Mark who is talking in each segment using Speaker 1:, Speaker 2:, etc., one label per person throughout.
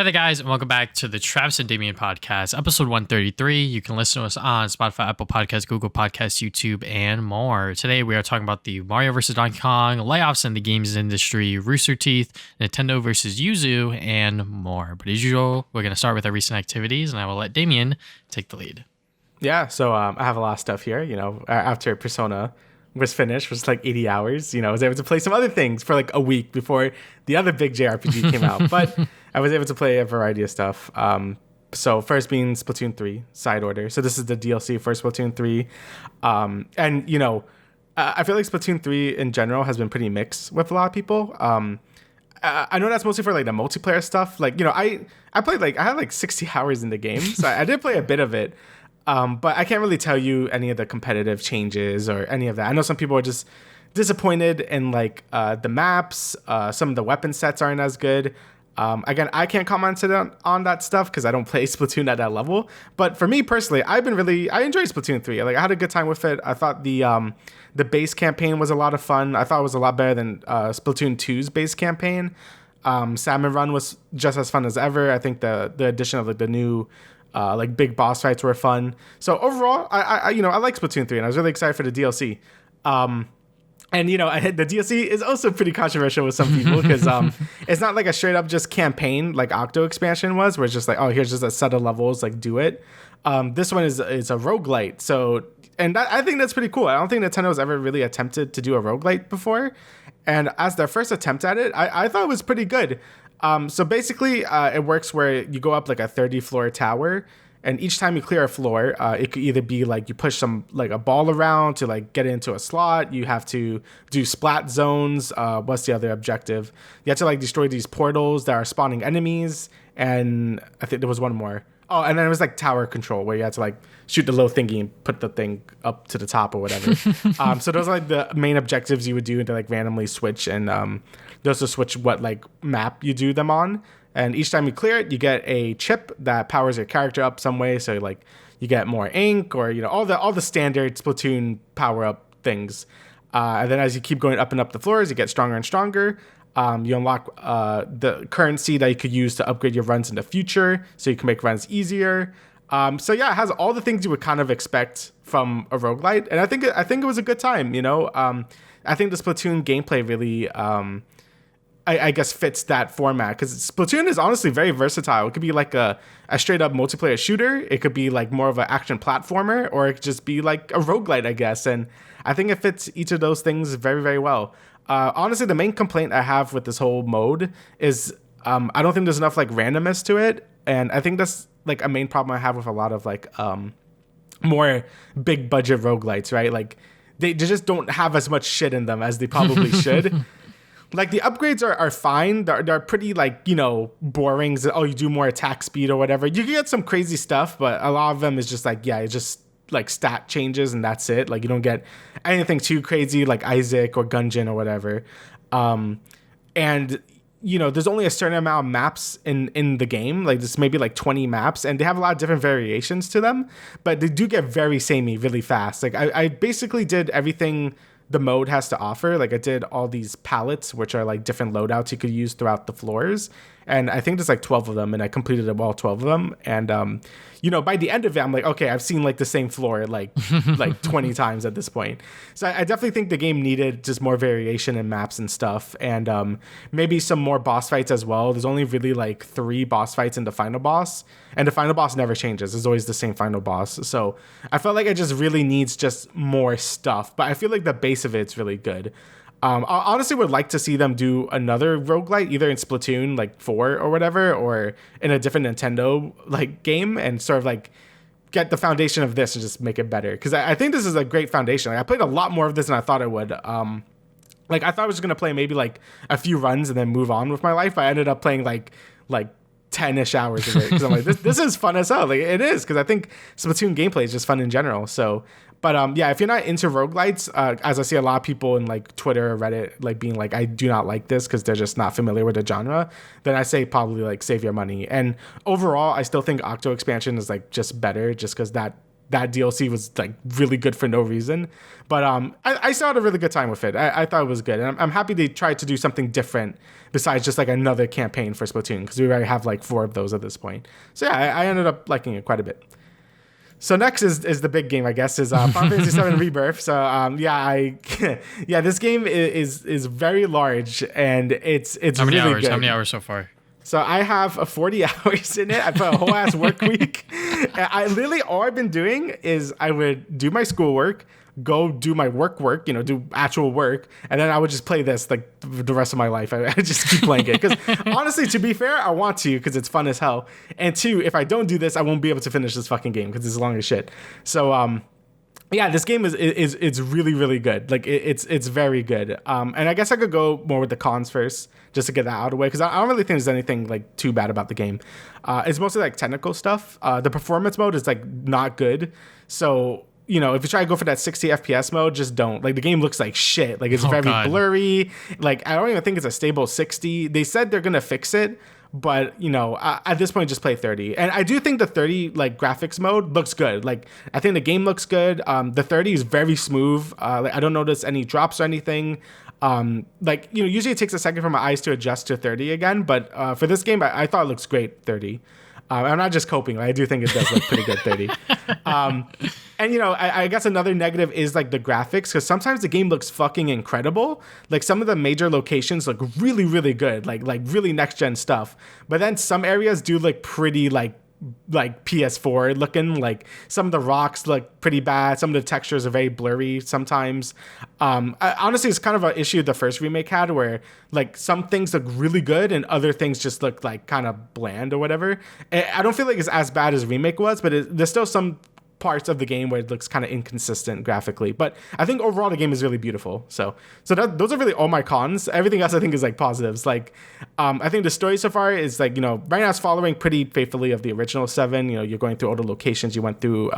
Speaker 1: Hey there, guys, and welcome back to the Travis and Damian podcast, episode 133. You can listen to us on Spotify, Apple Podcasts, Google Podcasts, YouTube, and more. Today, we are talking about the Mario vs. Donkey Kong, layoffs in the games industry, Rooster Teeth, Nintendo versus Yuzu, and more. But as usual, we're going to start with our recent activities, and I will let Damian take the lead.
Speaker 2: Yeah, so I have a lot of stuff here. After Persona was finished, was like 80 hours. I was able to play some other things for like a week before the other big JRPG came out. But I was able to play a variety of stuff. So first being Splatoon 3, Side Order. So this is the DLC for Splatoon 3. I feel like Splatoon 3 in general has been pretty mixed with a lot of people. I know that's mostly for like the multiplayer stuff. I had like 60 hours in the game. So I did play a bit of it. But I can't really tell you any of the competitive changes or any of that. I know some people are just disappointed in like the maps. Some of the weapon sets aren't as good. Again, I can't comment on that stuff because I don't play Splatoon at that level. But for me personally, I enjoyed Splatoon 3. Like I had a good time with it. I thought the base campaign was a lot of fun. I thought it was a lot better than Splatoon 2's base campaign. Salmon Run was just as fun as ever. I think the addition of like the new big boss fights were fun. So overall, I like Splatoon 3 and I was really excited for the DLC. The DLC is also pretty controversial with some people because it's not like a straight up just campaign like Octo expansion was, where it's just like, oh, here's just a set of levels, like do it. This one is a roguelite. So, I think that's pretty cool. I don't think Nintendo's ever really attempted to do a roguelite before. And as their first attempt at it, I thought it was pretty good. So basically, it works where you go up like a 30-floor tower, and each time you clear a floor, it could either be like you push a ball around to like get into a slot. You have to do splat zones. What's the other objective? You have to like destroy these portals that are spawning enemies, and I think there was one more. Oh, and then it was like tower control where you had to like shoot the little thingy and put the thing up to the top or whatever. So those are like the main objectives you would do to like randomly switch, and those to switch what like map you do them on. And each time you clear it, you get a chip that powers your character up some way. So like you get more ink or all the standard Splatoon power up things. And then as you keep going up and up the floors, you get stronger and stronger. You unlock the currency that you could use to upgrade your runs in the future, so you can make runs easier. It has all the things you would kind of expect from a roguelite, and I think it was a good time. I think the Splatoon gameplay really, I guess, fits that format because Splatoon is honestly very versatile. It could be like a straight up multiplayer shooter. It could be like more of an action platformer, or it could just be like a roguelite, I guess. And I think it fits each of those things very, very well. Honestly, the main complaint I have with this whole mode is I don't think there's enough like randomness to it, and I think that's like a main problem I have with a lot of like more big budget roguelites, right? Like they just don't have as much shit in them as they probably should. Like the upgrades are fine. They're pretty like, boring. Oh, you do more attack speed or whatever. You can get some crazy stuff, but a lot of them is just like, yeah, it's just like stat changes and that's it. Like you don't get anything too crazy like Isaac or Gungeon or whatever. There's only a certain amount of maps in the game. Like there's maybe like 20 maps, and they have a lot of different variations to them, but they do get very samey really fast. Like I basically did everything the mode has to offer. Like I did all these palettes, which are like different loadouts you could use throughout the floors. And I think there's like 12 of them, and I completed all 12 of them. And, by the end of it, I'm like, okay, I've seen like the same floor like 20 times at this point. So I definitely think the game needed just more variation in maps and stuff. And maybe some more boss fights as well. There's only really like 3 boss fights in the final boss, and the final boss never changes. It's always the same final boss. So I felt like it just really needs just more stuff, but I feel like the base of it's really good. I honestly would like to see them do another roguelite, either in Splatoon like 4 or whatever, or in a different Nintendo like game, and sort of like get the foundation of this and just make it better. Because I think this is a great foundation. Like I played a lot more of this than I thought I would. I thought I was just gonna play maybe like a few runs and then move on with my life. I ended up playing like 10-ish hours of it because I'm like, this is fun as hell. Like it is, because I think Splatoon gameplay is just fun in general. So. But if you're not into roguelites, as I see a lot of people in like Twitter or Reddit like being like, I do not like this because they're just not familiar with the genre, then I say probably like save your money. And overall, I still think Octo expansion is like just better, just because that that DLC was like really good for no reason. But I still had a really good time with it. I thought it was good. And I'm happy they tried to do something different besides just like another campaign for Splatoon, because we already have like 4 of those at this point. So yeah, I ended up liking it quite a bit. So next is the big game, I guess, is Final Fantasy VII Rebirth. So this game is very large, and it's
Speaker 1: How many
Speaker 2: really
Speaker 1: hours?
Speaker 2: good.
Speaker 1: How many hours so far?
Speaker 2: So I have 40 hours in it. I put a whole ass work week. I literally, all I've been doing is I would do my schoolwork, go do my work, do actual work, and then I would just play this like the rest of my life. I just keep playing it because honestly, to be fair, I want to because it's fun as hell. And 2, if I don't do this, I won't be able to finish this fucking game because it's long as shit. So yeah, this game is really, really good. Like it's very good. And I guess I could go more with the cons first, just to get that out of the way, because I don't really think there's anything like too bad about the game. It's mostly like technical stuff. The performance mode is like not good. So if you try to go for that 60 FPS mode, just don't. Like the game looks like shit. Like it's very blurry. Like I don't even think it's a stable 60. They said they're gonna fix it. But at this point, just play 30. And I do think the 30 like graphics mode looks good. Like I think the game looks good. The 30 is very smooth. Like I don't notice any drops or anything. Usually it takes a second for my eyes to adjust to 30 again. But for this game, I thought it looks great 30. I'm not just coping. I do think it does look pretty good 30. I guess another negative is like the graphics, because sometimes the game looks fucking incredible. Like some of the major locations look really, really good, like really next gen stuff. But then some areas do look pretty like PS4 looking. Like some of the rocks look pretty bad. Some of the textures are very blurry sometimes. Honestly, it's kind of an issue the first remake had, where like some things look really good and other things just look like kind of bland or whatever. I don't feel like it's as bad as remake was, but there's still some parts of the game where it looks kind of inconsistent graphically, but I think overall the game is really beautiful. So those are really all my cons. Everything else I think is like positives. Like I think the story so far is like right now it's following pretty faithfully of the original 7. You're going through all the locations you went through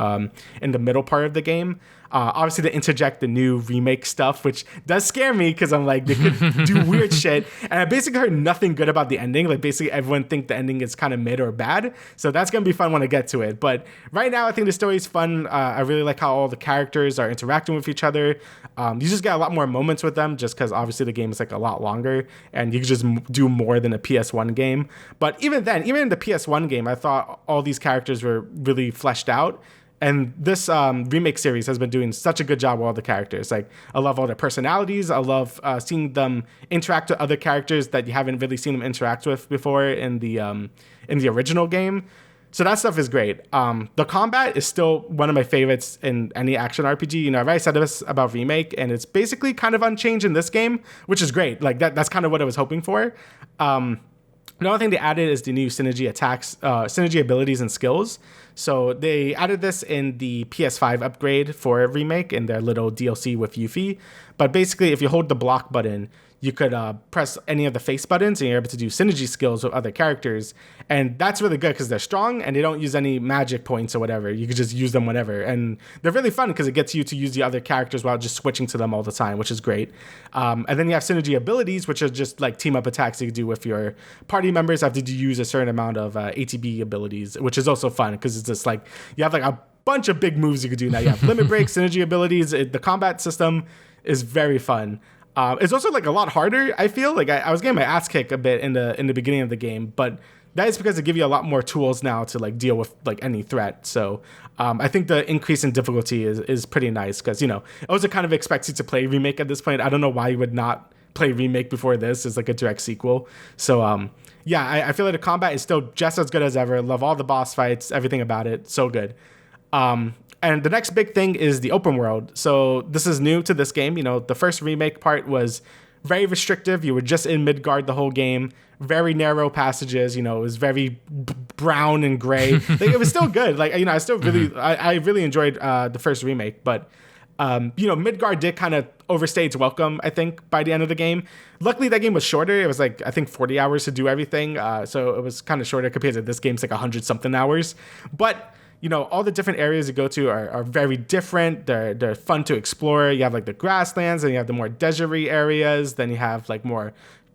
Speaker 2: in the middle part of the game. Obviously they interject the new remake stuff, which does scare me because I'm like, they could do weird shit. And I basically heard nothing good about the ending. Like basically everyone think the ending is kind of mid or bad. So that's going to be fun when I get to it. But right now I think the story is fun. I really like how all the characters are interacting with each other. You just get a lot more moments with them just because obviously the game is like a lot longer and you can just do more than a PS1 game. But even then, even in the PS1 game, I thought all these characters were really fleshed out. And this remake series has been doing such a good job with all the characters. Like, I love all their personalities. I love seeing them interact with other characters that you haven't really seen them interact with before in the original game. So that stuff is great. The combat is still one of my favorites in any action RPG. I've already said this about Remake, and it's basically kind of unchanged in this game, which is great. Like that's kind of what I was hoping for. Another thing they added is the new synergy attacks, synergy abilities and skills. So they added this in the PS5 upgrade for Remake in their little DLC with Yuffie. But basically, if you hold the block button, you could press any of the face buttons and you're able to do synergy skills with other characters. And that's really good because they're strong and they don't use any magic points or whatever. You could just use them whenever. And they're really fun because it gets you to use the other characters while just switching to them all the time, which is great. And then you have synergy abilities, which are just like team up attacks you can do with your party members after you use a certain amount of ATB abilities, which is also fun because it's just like you have like a bunch of big moves you could do now. You have limit break, synergy abilities. The combat system is very fun. It's also like a lot harder. I feel like I was getting my ass kicked a bit in the beginning of the game, but that is because they give you a lot more tools now to like deal with like any threat. So I think the increase in difficulty is pretty nice because I was kind of expected to play Remake at this point. I don't know why you would not play Remake before this. It's like a direct sequel. So I feel like the combat is still just as good as ever. Love all the boss fights, everything about it. So good. And the next big thing is the open world. So this is new to this game. The first Remake part was very restrictive. You were just in Midgard the whole game. Very narrow passages. It was very brown and gray. Like, it was still good. Like, I still really, I really enjoyed the first Remake. But, Midgard did kind of overstay its welcome, I think, by the end of the game. Luckily, that game was shorter. It was like, I think 40 hours to do everything. So it was kind of shorter compared to this game's like 100 something hours. But all the different areas you go to are very different. They're fun to explore. You have like the grasslands, and you have the more desert-y areas. Then you have like more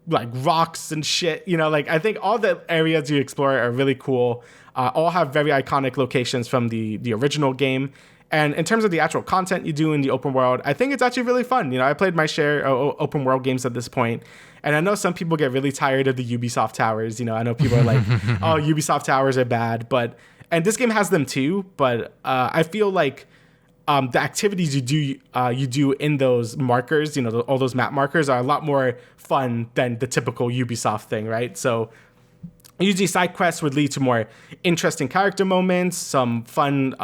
Speaker 2: like rocks and shit. You know, like I think all the areas you explore are really cool. All have very iconic locations from the original game. And in terms of the actual content you do in the open world, I think it's actually really fun. You know, I played my share of open world games at this point, and I know some people get really tired of the Ubisoft towers. You know, I know people are like, "Oh, Ubisoft towers are bad," and this game has them too. But I feel like the activities you do in those markers, you know, all those map markers, are a lot more fun than the typical Ubisoft thing, right? So usually side quests would lead to more interesting character moments, some fun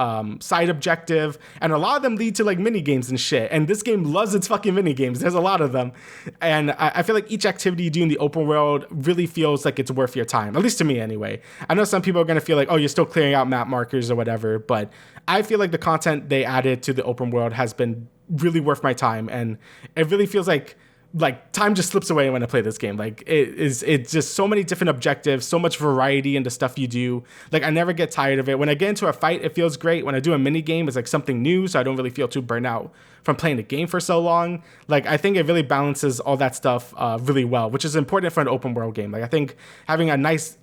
Speaker 2: side objective, and a lot of them lead to like mini games and shit. And this game loves its fucking mini games. There's a lot of them, and I feel like each activity you do in the open world really feels like it's worth your time. At least to me, anyway. I know some people are gonna feel like, oh, you're still clearing out map markers or whatever, but I feel like the content they added to the open world has been really worth my time, and it really feels like time just slips away when I play this game. Like it's just so many different objectives, so much variety in the stuff you do. Like I never get tired of it. When I get into a fight, it feels great. When I do a mini game, it's like something new, so I don't really feel too burnt out from playing the game for so long. Like I think it really balances all that stuff really well, which is important for an open world game. Like I think having a nice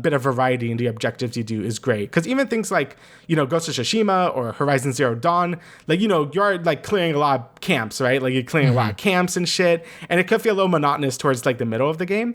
Speaker 2: bit of variety in the objectives you do is great, because even things like, you know, Ghost of Tsushima or Horizon Zero Dawn, like, you know, you're like clearing a lot of camps, right? Like you're clearing a lot of camps and shit, and it could feel a little monotonous towards like the middle of the game.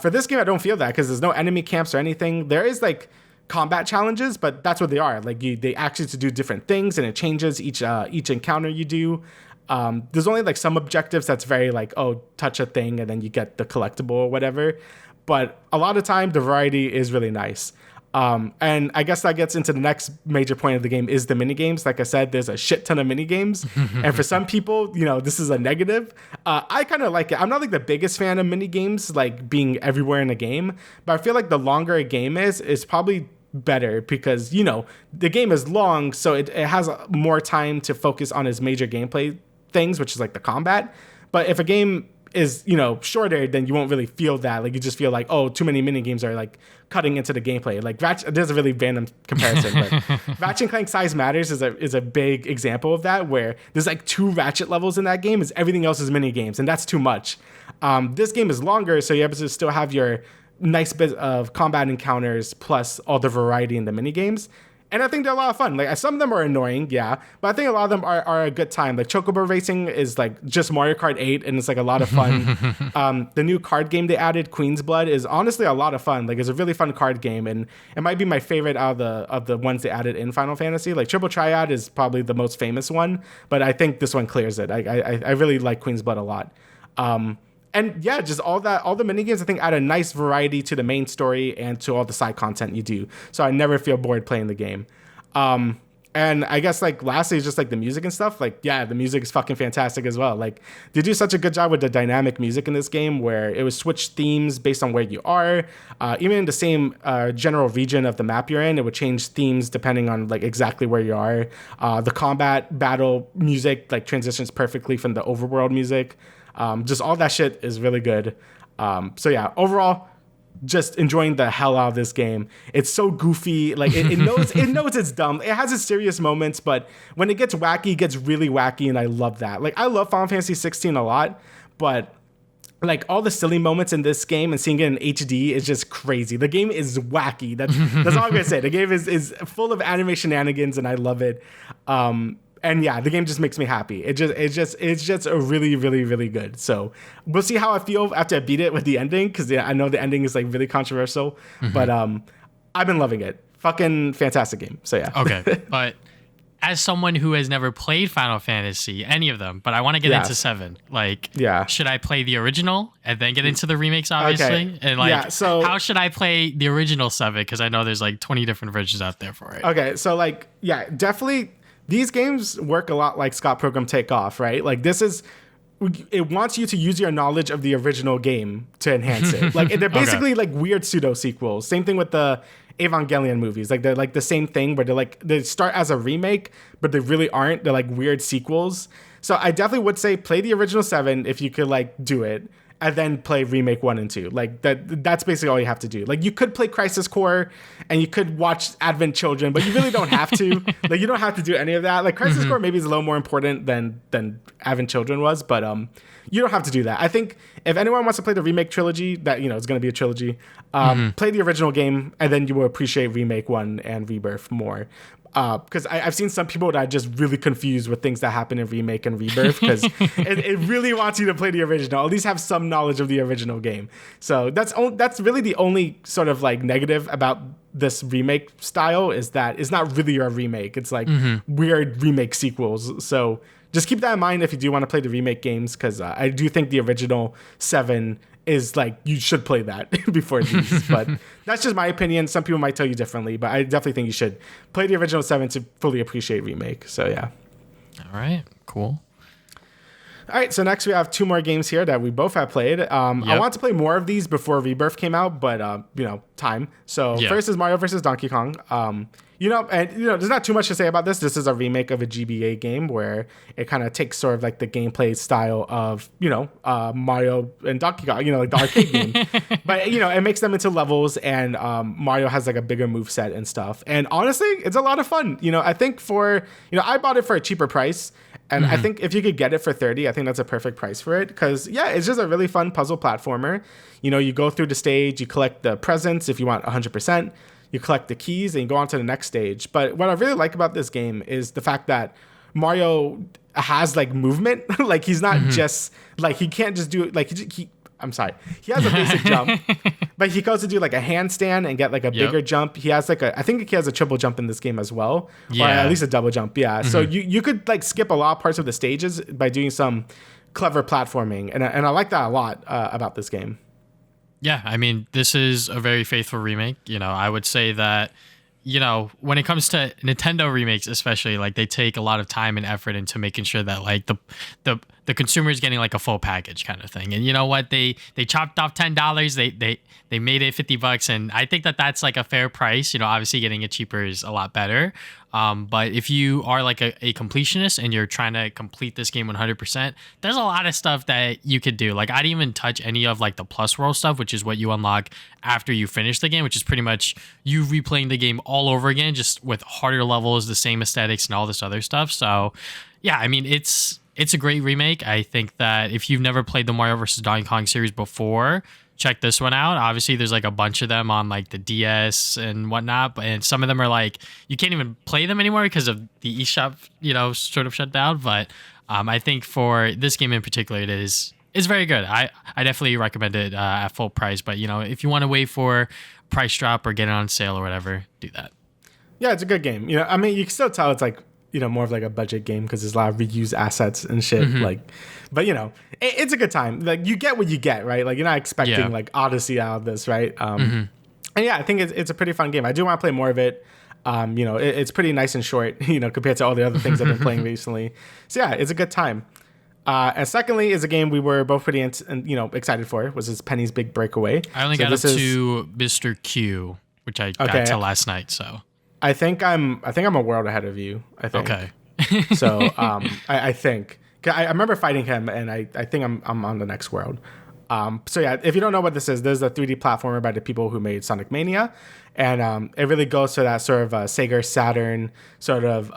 Speaker 2: For this game, I don't feel that, because there's no enemy camps or anything. There is like combat challenges, but that's what they are. Like they ask you to do different things, and it changes each encounter you do. There's only like some objectives that's very like, oh, touch a thing and then you get the collectible or whatever. But a lot of time, the variety is really nice. And I guess that gets into the next major point of the game is the minigames. Like I said, there's a shit ton of minigames. And for some people, you know, this is a negative. I kind of like it. I'm not like the biggest fan of minigames, like being everywhere in a game. But I feel like the longer a game is probably better, because, you know, the game is long, so it has more time to focus on its major gameplay things, which is like the combat. But if a game is, you know, shorter, then you won't really feel that. Like you just feel like, oh, too many mini games are like cutting into the gameplay. Like Ratchet, there's a really random comparison, but Ratchet and Clank Size Matters is a big example of that, where there's like 2 Ratchet levels in that game, is everything else is mini games, and that's too much. This game is longer, so you're able to still have your nice bit of combat encounters plus all the variety in the mini games. And I think they're a lot of fun. Like some of them are annoying, yeah, but I think a lot of them are a good time. Like Chocobo Racing is like just Mario Kart 8, and it's like a lot of fun. The new card game they added, Queen's Blood, is honestly a lot of fun. Like it's a really fun card game, and it might be my favorite out of the ones they added in Final Fantasy. Like Triple Triad is probably the most famous one, but I think this one clears it. I really like Queen's Blood a lot. And yeah, just all the minigames, I think, add a nice variety to the main story and to all the side content you do. So I never feel bored playing the game. And I guess like lastly is just like the music and stuff. Like, yeah, the music is fucking fantastic as well. Like they do such a good job with the dynamic music in this game, where it would switch themes based on where you are. Even in the same general region of the map you're in, it would change themes depending on like exactly where you are. The combat battle music like transitions perfectly from the overworld music. Just all that shit is really good. So yeah, overall, just enjoying the hell out of this game. It's so goofy. Like it knows it's dumb. It has its serious moments, but when it gets wacky, it gets really wacky, and I love that. Like I love Final Fantasy 16 a lot, but like all the silly moments in this game and seeing it in HD is just crazy. The game is wacky. That's all I'm gonna say. The game is full of anime shenanigans, and I love it. And yeah, the game just makes me happy. It's just a really, really, really good. So we'll see how I feel after I beat it with the ending, because yeah, I know the ending is like really controversial, but I've been loving it. Fucking fantastic game. So yeah.
Speaker 1: Okay, but as someone who has never played Final Fantasy, any of them, but I want to get into 7, like, should I play the original and then get into the remakes, obviously? Okay. And like, so how should I play the original 7? Because I know there's like 20 different versions out there for it.
Speaker 2: Okay, so like, yeah, definitely. These games work a lot like Scott Pilgrim Take Off, right? Like it wants you to use your knowledge of the original game to enhance it. Like they're basically like weird pseudo sequels. Same thing with the Evangelion movies. Like they're like the same thing, where they start as a remake, but they really aren't. They're like weird sequels. So I definitely would say play the original 7 if you could like do it, and then play remake 1 and 2. Like that's basically all you have to do. Like you could play Crisis Core and you could watch Advent Children, but you really don't have to. Like you don't have to do any of that. Like Crisis Core maybe is a little more important than Advent Children was, but you don't have to do that. I think if anyone wants to play the remake trilogy, that it's going to be a trilogy, play the original game, and then you will appreciate Remake 1 and Rebirth more. Because I've seen some people that are just really confused with things that happen in Remake and Rebirth, because it really wants you to play the original, at least have some knowledge of the original game. So that's really the only sort of like negative about this remake style, is that it's not really a remake. It's like weird remake sequels. So just keep that in mind if you do want to play the remake games, because I do think the original 7 is like, you should play that before these. But that's just my opinion. Some people might tell you differently, but I definitely think you should play the original 7 to fully appreciate Remake. So yeah.
Speaker 1: All right, cool.
Speaker 2: All right, so next we have 2 more games here that we both have played. I want to play more of these before Rebirth came out, but time. So first is Mario vs. Donkey Kong. There's not too much to say about this. This is a remake of a GBA game where it kind of takes sort of like the gameplay style of, Mario and Donkey Kong, like the arcade game. But, it makes them into levels, and Mario has like a bigger moveset and stuff. And honestly, it's a lot of fun. I think I bought it for a cheaper price. And I think if you could get it for $30, I think that's a perfect price for it. Because, it's just a really fun puzzle platformer. You go through the stage, you collect the presents if you want 100%. You collect the keys and you go on to the next stage. But what I really like about this game is the fact that Mario has like movement. Like he's not just like, he can't just do like I'm sorry. He has a basic jump, but he goes to do like a handstand and get like a bigger jump. He has like I think he has a triple jump in this game as well. Or at least a double jump. Yeah. So you could like skip a lot of parts of the stages by doing some clever platforming. And I like that a lot about this game.
Speaker 1: Yeah, I mean, this is a very faithful remake. I would say that, when it comes to Nintendo remakes, especially, like they take a lot of time and effort into making sure that like the consumer is getting like a full package kind of thing. And you know what? They chopped off $10. They made it $50, and I think that that's like a fair price. Obviously getting it cheaper is a lot better. But if you are like a completionist and you're trying to complete this game 100%, there's a lot of stuff that you could do. Like I didn't even touch any of like the plus world stuff, which is what you unlock after you finish the game, which is pretty much you replaying the game all over again, just with harder levels, the same aesthetics and all this other stuff. So yeah, I mean, it's a great remake. I think that if you've never played the Mario vs. Donkey Kong series before, check this one out. Obviously, there's like a bunch of them on like the DS and whatnot, and some of them are like you can't even play them anymore because of the eShop, sort of shut down. But I think for this game in particular, it's very good. I definitely recommend it at full price. But if you want to wait for price drop or get it on sale or whatever, do that. Yeah,
Speaker 2: it's a good game. I mean, you can still tell it's like more of like a budget game because there's a lot of reused assets and shit. But it's a good time. Like you get what you get, right? Like you're not expecting like Odyssey out of this, right? And yeah, I think it's a pretty fun game. I do want to play more of it. It's pretty nice and short, compared to all the other things I've been playing recently. So yeah, it's a good time. And secondly is a game we were both pretty excited for, was this Penny's Big Breakaway.
Speaker 1: I only got up to Mr. Q, which I got to last night, so.
Speaker 2: I think I'm a world ahead of you. I think.
Speaker 1: Okay.
Speaker 2: So I think I remember fighting him, and I think I'm on the next world. So yeah, if you don't know what this is a 3D platformer by the people who made Sonic Mania, and it really goes to that sort of Sega Saturn sort of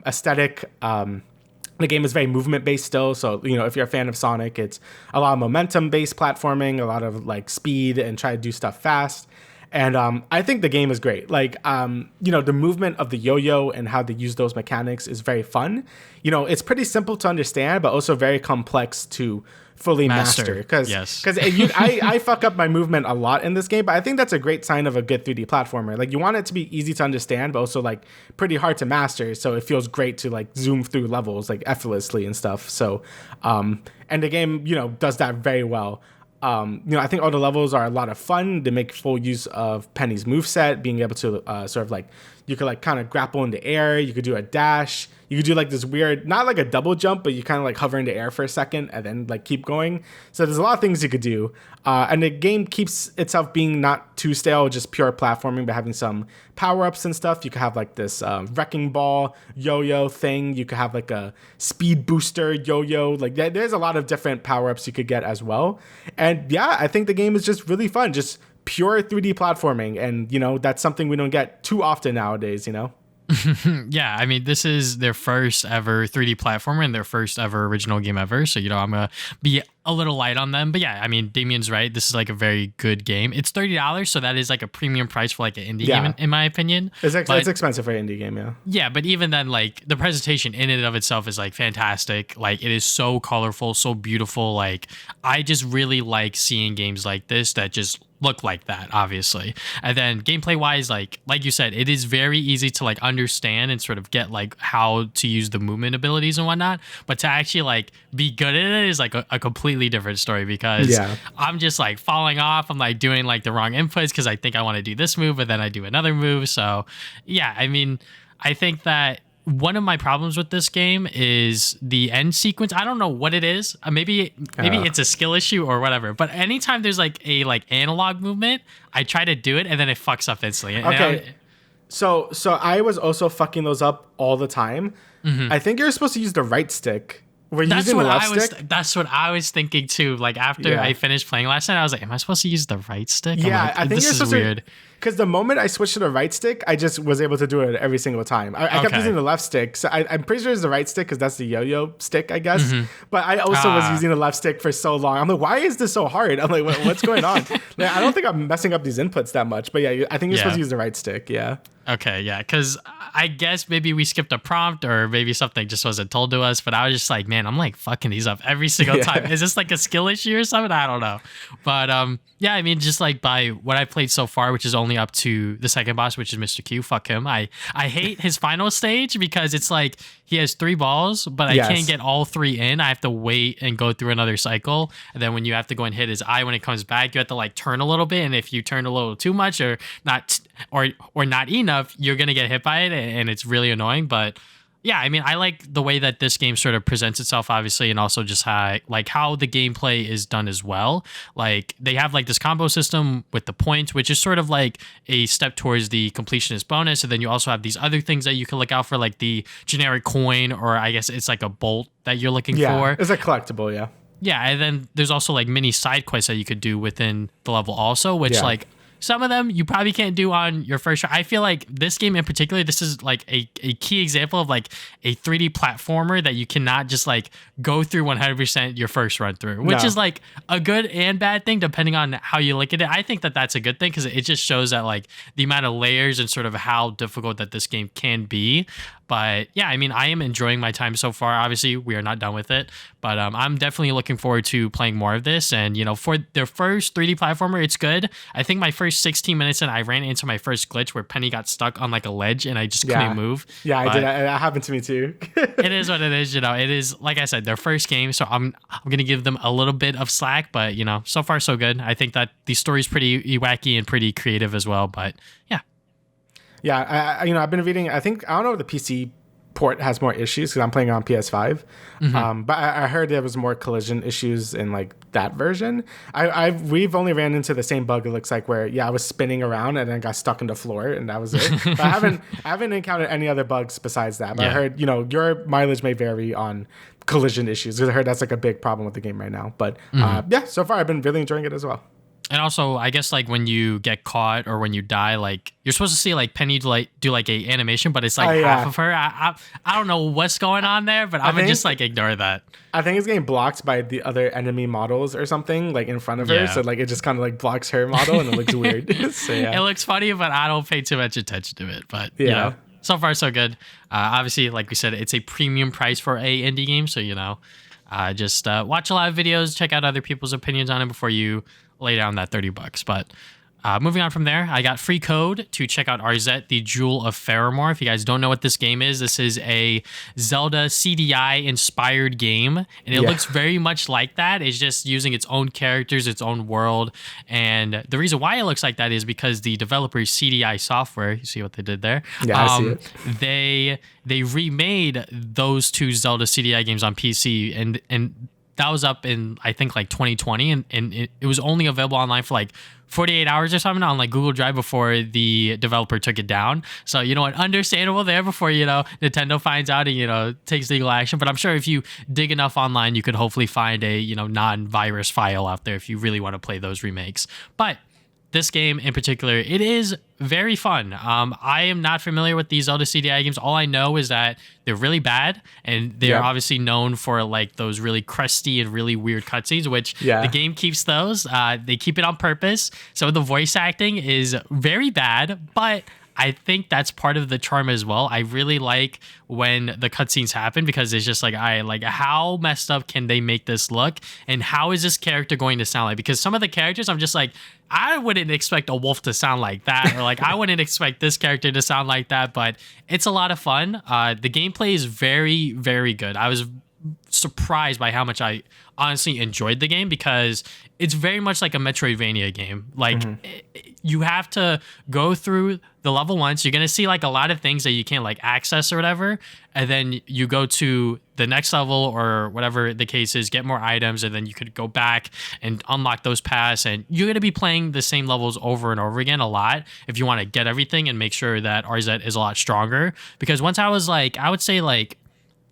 Speaker 2: aesthetic. The game is very movement based still, so if you're a fan of Sonic, it's a lot of momentum based platforming, a lot of like speed and try to do stuff fast. And I think the game is great. Like, the movement of the yo-yo and how they use those mechanics is very fun. It's pretty simple to understand, but also very complex to fully master. Because I fuck up my movement a lot in this game, but I think that's a great sign of a good 3D platformer. Like, you want it to be easy to understand, but also like pretty hard to master. So it feels great to like zoom through levels like effortlessly and stuff. So, and the game, does that very well. I think all the levels are a lot of fun. They make full use of Penny's moveset, being able to sort of like, you could like kind of grapple in the air. You could do a dash. You could do like this weird, not like a double jump, but you kind of like hover in the air for a second and then like keep going. So there's a lot of things you could do. And the game keeps itself being not too stale, just pure platforming, but having some power-ups and stuff. You could have like this wrecking ball yo-yo thing. You could have like a speed booster yo-yo. Like there's a lot of different power-ups you could get as well. And yeah, I think the game is just really fun. Just pure 3D platforming. And, that's something we don't get too often nowadays,
Speaker 1: Yeah, I mean, this is their first ever 3D platformer and their first ever original game ever. So, I'm going to be a little light on them. But yeah, I mean, Damien's right. This is like a very good game. It's $30, so that is like a premium price for like an indie game, in my opinion.
Speaker 2: It's expensive for an indie game, yeah.
Speaker 1: Yeah, but even then, like the presentation in and of itself is like fantastic. Like it is so colorful, so beautiful. Like I just really like seeing games like this that just look like that, obviously. And then gameplay wise, like you said, it is very easy to like understand and sort of get like how to use the movement abilities and whatnot. But to actually like be good at it is like a completely different story, because I'm just like falling off. I'm like doing like the wrong inputs because I think I want to do this move, but then I do another move. So yeah, I mean, I think that one of my problems with this game is the end sequence. I don't know what it is. Maybe it's a skill issue or whatever. But anytime there's like a analog movement, I try to do it and then it fucks up instantly.
Speaker 2: Okay. So I was also fucking those up all the time. Mm-hmm. I think you're supposed to use the right stick. Were you using the left stick?
Speaker 1: That's what I was thinking too. Like after I finished playing last night, I was like, "Am I supposed to use the right stick?"
Speaker 2: Yeah,
Speaker 1: like,
Speaker 2: I think
Speaker 1: this
Speaker 2: you're
Speaker 1: is
Speaker 2: supposed
Speaker 1: weird.
Speaker 2: Because the moment I switched to the right stick, I just was able to do it every single time. I kept using the left stick. So I'm pretty sure it's the right stick because that's the yo-yo stick, I guess. Mm-hmm. But I also was using the left stick for so long. I'm like, why is this so hard? I'm like, what's going on? Like, I don't think I'm messing up these inputs that much. But yeah, I think you're supposed to use the right stick. Yeah.
Speaker 1: Okay, yeah, because I guess maybe we skipped a prompt or maybe something just wasn't told to us, but I was just like, man, I'm like fucking these up every single time. Is this like a skill issue or something? I don't know. But yeah, I mean, just like by what I played so far, which is only up to the second boss, which is Mr. Q, fuck him. I hate his final stage because it's like he has 3 balls, but I can't get all 3 in. I have to wait and go through another cycle. And then when you have to go and hit his eye when it comes back, you have to like turn a little bit. And if you turn a little too much or not or not enough, you're gonna get hit by it, and it's really annoying. But yeah, I mean, I like the way that this game sort of presents itself, obviously, and also just how the gameplay is done as well. Like they have like this combo system with the points, which is sort of like a step towards the completionist bonus, and then you also have these other things that you can look out for, like the generic coin, or I guess it's like a bolt that you're looking for.
Speaker 2: It's a collectible, yeah.
Speaker 1: Yeah, and then there's also like mini side quests that you could do within the level also, which like some of them you probably can't do on your first try. I feel like this game in particular, this is like a key example of like a 3D platformer that you cannot just like go through 100% your first run through, which is like a good and bad thing depending on how you look at it. I think that that's a good thing because it just shows that like the amount of layers and sort of how difficult that this game can be. But yeah, I mean, I am enjoying my time so far. Obviously, we are not done with it, but I'm definitely looking forward to playing more of this. And, you know, for their first 3D platformer, it's good. I think my first 16 minutes in, I ran into my first glitch where Penny got stuck on like a ledge and I just couldn't move.
Speaker 2: Yeah, I did. That happened to me too.
Speaker 1: It is what it is. You know, it is, like I said, their first game. So I'm going to give them a little bit of slack, but, you know, so far so good. I think that the story's pretty wacky and pretty creative as well. But yeah.
Speaker 2: Yeah, I've been reading. I don't know if the PC port has more issues because I'm playing on PS5. Mm-hmm. But I heard there was more collision issues in like that version. We've only ran into the same bug. It looks like where I was spinning around and then got stuck in the floor and that was it. But I haven't encountered any other bugs besides that. But I heard your mileage may vary on collision issues because I heard that's like a big problem with the game right now. But so far I've been really enjoying it as well.
Speaker 1: And also, I guess like when you get caught or when you die, like you're supposed to see like Penny do like a animation, but it's like half of her. I don't know what's going on there, but I'm gonna just like ignore that.
Speaker 2: I think it's getting blocked by the other enemy models or something like in front of her, so like it just kind of like blocks her model and it looks weird. So
Speaker 1: it looks funny, but I don't pay too much attention to it. But you know, so far so good. Obviously, like we said, it's a premium price for a indie game, so you know, just watch a lot of videos, check out other people's opinions on it before you lay down that $30. But moving on from there, I got free code to check out Arzette, the Jewel of Faramore. If you guys don't know what this game is, this is a Zelda CDI inspired game, and it looks very much like that. It's just using its own characters, its own world, and the reason why it looks like that is because the developers CDI Software, you see what they did there?
Speaker 2: Yeah, I see it.
Speaker 1: They remade those 2 Zelda CDI games on PC, and that was up in, I think, like 2020, and it was only available online for like 48 hours or something on like Google Drive before the developer took it down. So, you know what, understandable there before, you know, Nintendo finds out and, you know, takes legal action. But I'm sure if you dig enough online, you could hopefully find a, you know, non-virus file out there if you really want to play those remakes. But this game in particular, it is very fun. I am not familiar with these Zelda CDI games. All I know is that they're really bad, and they're obviously known for like those really crusty and really weird cutscenes, which the game keeps those. They keep it on purpose. So the voice acting is very bad, but I think that's part of the charm as well. I really like when the cutscenes happen because it's just like, how messed up can they make this look? And how is this character going to sound like? Because some of the characters, I'm just like, I wouldn't expect a wolf to sound like that. Or like, I wouldn't expect this character to sound like that. But it's a lot of fun. The gameplay is very, very good. I was surprised by how much I honestly enjoyed the game because it's very much like a Metroidvania game. Like you have to go through the level once. You're gonna see like a lot of things that you can't like access or whatever, and then you go to the next level or whatever the case is, get more items, and then you could go back and unlock those paths. And you're gonna be playing the same levels over and over again a lot if you want to get everything and make sure that Arzette is a lot stronger. Because once I was like, I would say like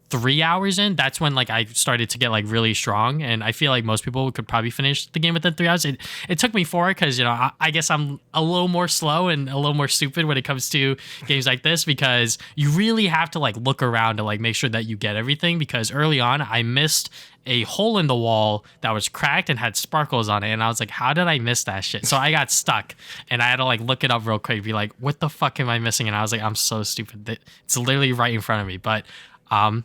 Speaker 1: 3 hours in, that's when like I started to get like really strong, and I feel like most people could probably finish the game within 3 hours. It took me 4 because I guess I'm a little more slow and a little more stupid when it comes to games like this, because you really have to like look around to like make sure that you get everything, because early on I missed a hole in the wall that was cracked and had sparkles on it, and I was like, how did I miss that shit? So I got stuck and I had to like look it up real quick, be like, what the fuck am I missing? And I was like, I'm so stupid. It's literally right in front of me. But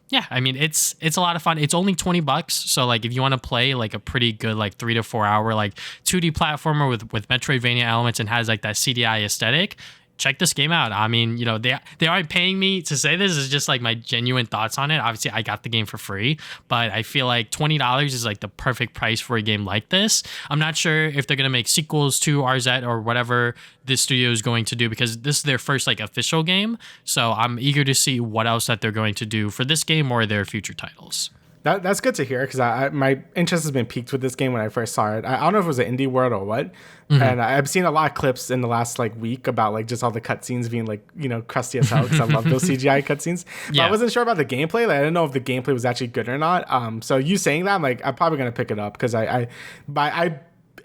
Speaker 1: yeah, I mean, it's a lot of fun. It's only $20. So like, if you want to play like a pretty good, like 3 to 4 hour, like 2D platformer with Metroidvania elements and has like that CDI aesthetic, check this game out. I mean, they aren't paying me to say this. Is just like my genuine thoughts on it. Obviously, I got the game for free, but I feel like $20 is like the perfect price for a game like this. I'm not sure if they're going to make sequels to Arzette or whatever this studio is going to do, because this is their first like official game. So I'm eager to see what else that they're going to do for this game or their future titles.
Speaker 2: That's good to hear, because my interest has been piqued with this game when I first saw it. I don't know if it was an indie world or what, and I've seen a lot of clips in the last like week about like just all the cutscenes being like crusty as hell, because I love those CGI cutscenes. But I wasn't sure about the gameplay. Like, I didn't know if the gameplay was actually good or not. So you saying that, I'm like, I'm probably gonna pick it up, because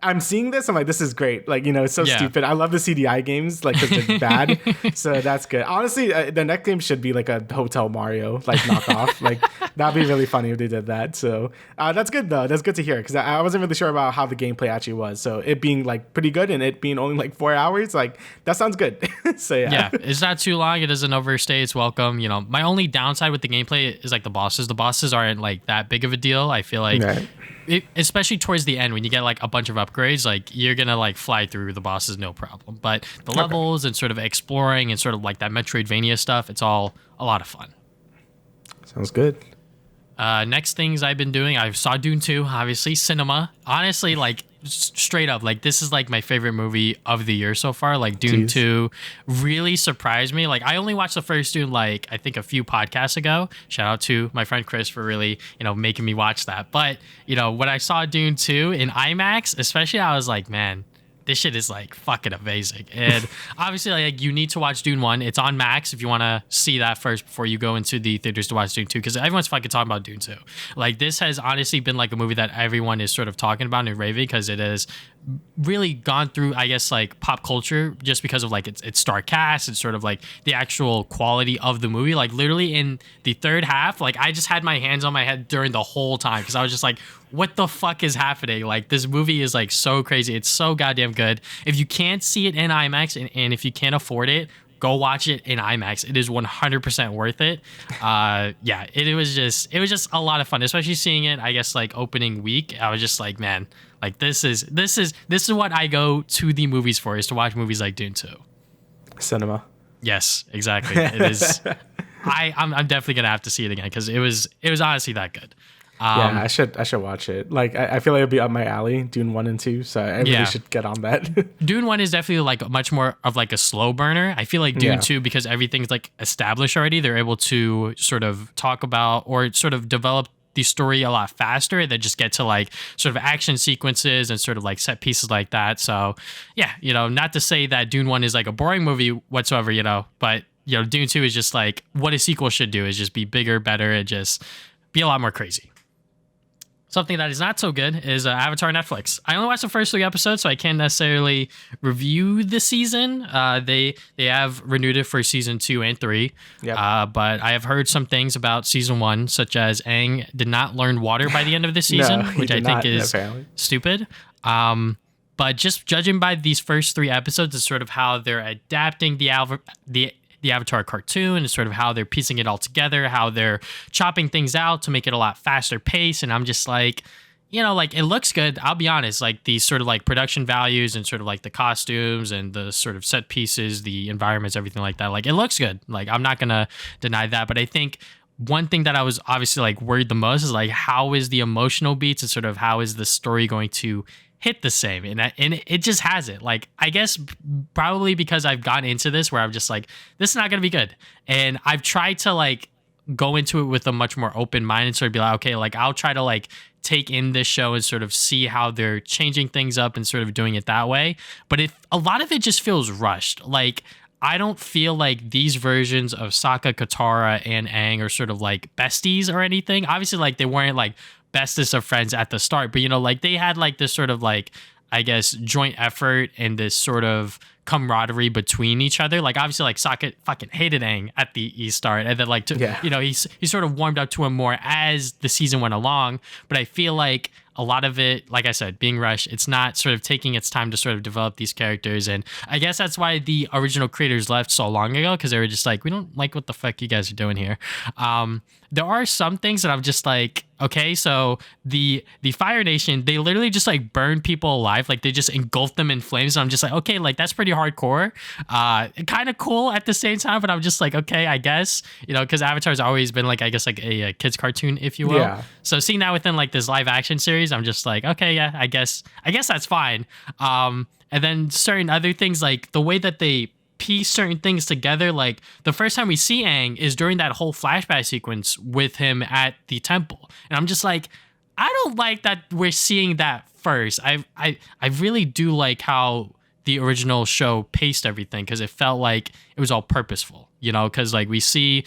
Speaker 2: I'm seeing this. I'm like, this is great. Like, it's so stupid. I love the CDI games, like, because they're bad. So that's good. Honestly, the next game should be like a Hotel Mario, like, knockoff. Like, that'd be really funny if they did that. So that's good, though. That's good to hear, because I wasn't really sure about how the gameplay actually was. So it being, like, pretty good and it being only, like, 4 hours, like, that sounds good. So, yeah.
Speaker 1: It's not too long. It doesn't overstay its welcome. My only downside with the gameplay is, like, the bosses. The bosses aren't, like, that big of a deal. I feel like... Right. Especially towards the end when you get like a bunch of upgrades, like you're gonna like fly through the bosses no problem, but the levels and sort of exploring and sort of like that Metroidvania stuff, it's all a lot of fun.
Speaker 2: Sounds good.
Speaker 1: Next things I've been doing, I saw Dune 2, obviously. Cinema, honestly, like straight up, like this is like my favorite movie of the year so far. Like Dune 2 really surprised me. Like I only watched the first Dune like I think a few podcasts ago. Shout out to my friend Chris for really making me watch that. But when I saw Dune 2 in IMAX especially, I was like, man, this shit is like fucking amazing. And obviously like you need to watch Dune 1. It's on Max if you want to see that first before you go into the theaters to watch Dune 2, because everyone's fucking talking about Dune 2. Like this has honestly been like a movie that everyone is sort of talking about and raving, because it has really gone through, I guess, like pop culture just because of like its star cast and sort of like the actual quality of the movie. Like literally in the third half, like I just had my hands on my head during the whole time, because I was just like, what the fuck is happening? Like this movie is like so crazy. It's so goddamn good. If you can't see it in IMAX and if you can't afford it, go watch it in IMAX. It is 100% worth it. Yeah, it was just a lot of fun, especially seeing it, I guess, like opening week. I was just like, man, like this is what I go to the movies for, is to watch movies like Dune 2.
Speaker 2: Cinema.
Speaker 1: Yes, exactly. It is. I'm definitely gonna have to see it again, because it was honestly that good.
Speaker 2: Yeah, I should watch it. Like I feel like it'd be up my alley, Dune 1 and 2, so I really should get on that.
Speaker 1: Dune 1 is definitely like much more of like a slow burner. I feel like Dune 2, because everything's like established already, they're able to sort of talk about or sort of develop the story a lot faster, than just get to like sort of action sequences and sort of like set pieces like that. So yeah, not to say that Dune 1 is like a boring movie whatsoever, but Dune 2 is just like what a sequel should do, is just be bigger, better, and just be a lot more crazy. Something that is not so good is Avatar Netflix. I only watched the first 3 episodes, so I can't necessarily review the season. They have renewed it for season 2 and 3.
Speaker 2: Yep.
Speaker 1: But I have heard some things about season 1, such as Aang did not learn water by the end of the season,
Speaker 2: No,
Speaker 1: which I think
Speaker 2: not,
Speaker 1: is
Speaker 2: apparently.
Speaker 1: stupid. But just judging by these first 3 episodes, is sort of how they're adapting the Avatar cartoon, and sort of how they're piecing it all together, how they're chopping things out to make it a lot faster pace. And I'm just like, like it looks good. I'll be honest, like these sort of like production values and sort of like the costumes and the sort of set pieces, the environments, everything like that. Like it looks good. Like I'm not going to deny that. But I think one thing that I was obviously like worried the most is like, how is the emotional beats and sort of how is the story going to hit the same? And it just hasn't. Like, I guess probably because I've gotten into this where I'm just like, this is not going to be good. And I've tried to like go into it with a much more open mind and sort of be like, okay, like I'll try to like take in this show and sort of see how they're changing things up and sort of doing it that way. But a lot of it just feels rushed. Like, I don't feel like these versions of Sokka, Katara, and Aang are sort of like besties or anything. Obviously, like they weren't like bestest of friends at the start, but like they had like this sort of like, I guess, joint effort and this sort of camaraderie between each other. Like obviously like Sokka fucking hated Aang at the start, and then like he sort of warmed up to him more as the season went along. But I feel like a lot of it, like I said, being rushed, it's not sort of taking its time to sort of develop these characters. And I guess that's why the original creators left so long ago, because they were just like, we don't like what the fuck you guys are doing here. There are some things that I'm just like, okay, so the Fire Nation, they literally just like burn people alive. Like they just engulf them in flames. And I'm just like, okay, like that's pretty hardcore. Kind of cool at the same time, but I'm just like, okay, I guess, because Avatar's always been like, I guess like a kid's cartoon, if you will. Yeah. So seeing that within like this live action series, I'm just like, okay, yeah, I guess that's fine. And then certain other things, like the way that they piece certain things together, like the first time we see Aang is during that whole flashback sequence with him at the temple, and I'm just like, I don't like that we're seeing that first. I really do like how the original show paced everything, because it felt like it was all purposeful, because like we see,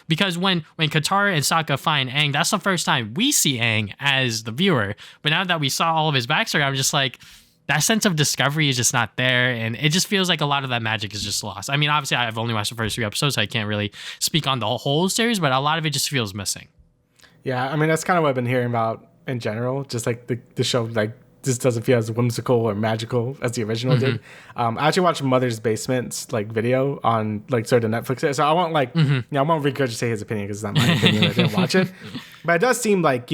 Speaker 1: because when Katara and Sokka find Aang, that's the first time we see Aang as the viewer. But now that we saw all of his backstory, I'm just like, that sense of discovery is just not there, and it just feels like a lot of that magic is just lost. I mean, obviously, I've only watched the first 3 episodes, so I can't really speak on the whole series, but a lot of it just feels missing.
Speaker 2: Yeah, I mean, that's kind of what I've been hearing about in general. Just like the show, like, just doesn't feel as whimsical or magical as the original did. I actually watched Mother's Basement's like video on like sort of Netflix. So I won't like, I won't regurgitate his opinion because it's not my opinion. I didn't watch it, but it does seem like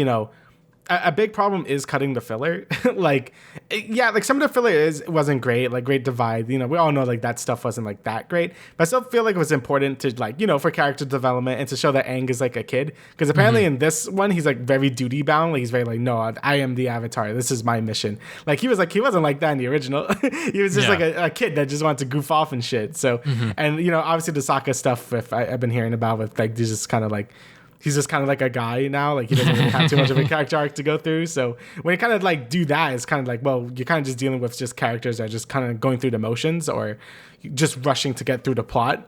Speaker 2: a big problem is cutting the filler. Like, yeah, like some of the filler wasn't great, like Great Divide. We all know like that stuff wasn't like that great, but I still feel like it was important to like, for character development and to show that Aang is like a kid. Because apparently in this one, he's like very duty bound. Like he's very like, no, I am the Avatar. This is my mission. Like he wasn't like that in the original. He was just like a kid that just wanted to goof off and shit. So, and obviously the Sokka stuff I've been hearing about with like, there's just kind of like, he's just kind of like a guy now. Like he doesn't really have too much of a character arc to go through. So when you kind of like do that, it's kind of like, well, you're kind of just dealing with just characters that are just kind of going through the motions or just rushing to get through the plot.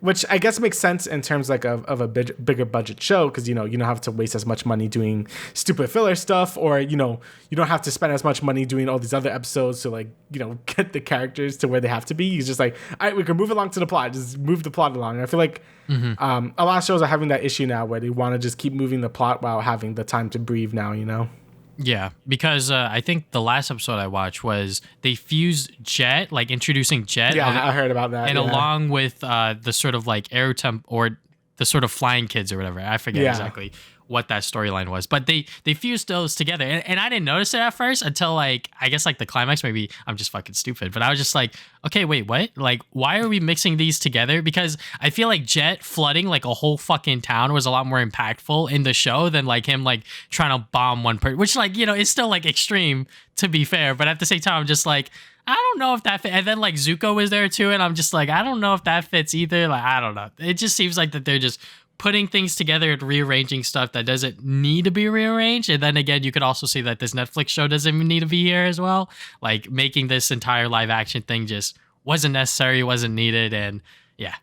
Speaker 2: Which I guess makes sense in terms like of a bigger budget show, because you don't have to waste as much money doing stupid filler stuff, or you don't have to spend as much money doing all these other episodes to like get the characters to where they have to be. He's just like, all right, we can move along to the plot, just move the plot along. And I feel like a lot of shows are having that issue now where they want to just keep moving the plot while having the time to breathe now.
Speaker 1: Yeah, because I think the last episode I watched was they fused Jet, like introducing Jet.
Speaker 2: Yeah, I heard about that.
Speaker 1: And along with the sort of like air temp or the sort of flying kids or whatever. I forget exactly what that storyline was, but they fused those together, and I didn't notice it at first until like, I guess like the climax. Maybe I'm just fucking stupid, but I was just like, okay, wait, what? Like, why are we mixing these together? Because I feel like Jet flooding like a whole fucking town was a lot more impactful in the show than like him like trying to bomb one person, which like is still like extreme, to be fair, but at the same time I'm just like, I don't know if that fits. And then like Zuko was there too, and I'm just like, I don't know if that fits either. Like, I don't know. It just seems like that they're just putting things together and rearranging stuff that doesn't need to be rearranged. And then again, you could also see that this Netflix show doesn't even need to be here as well. Like making this entire live action thing just wasn't necessary, wasn't needed. And yeah,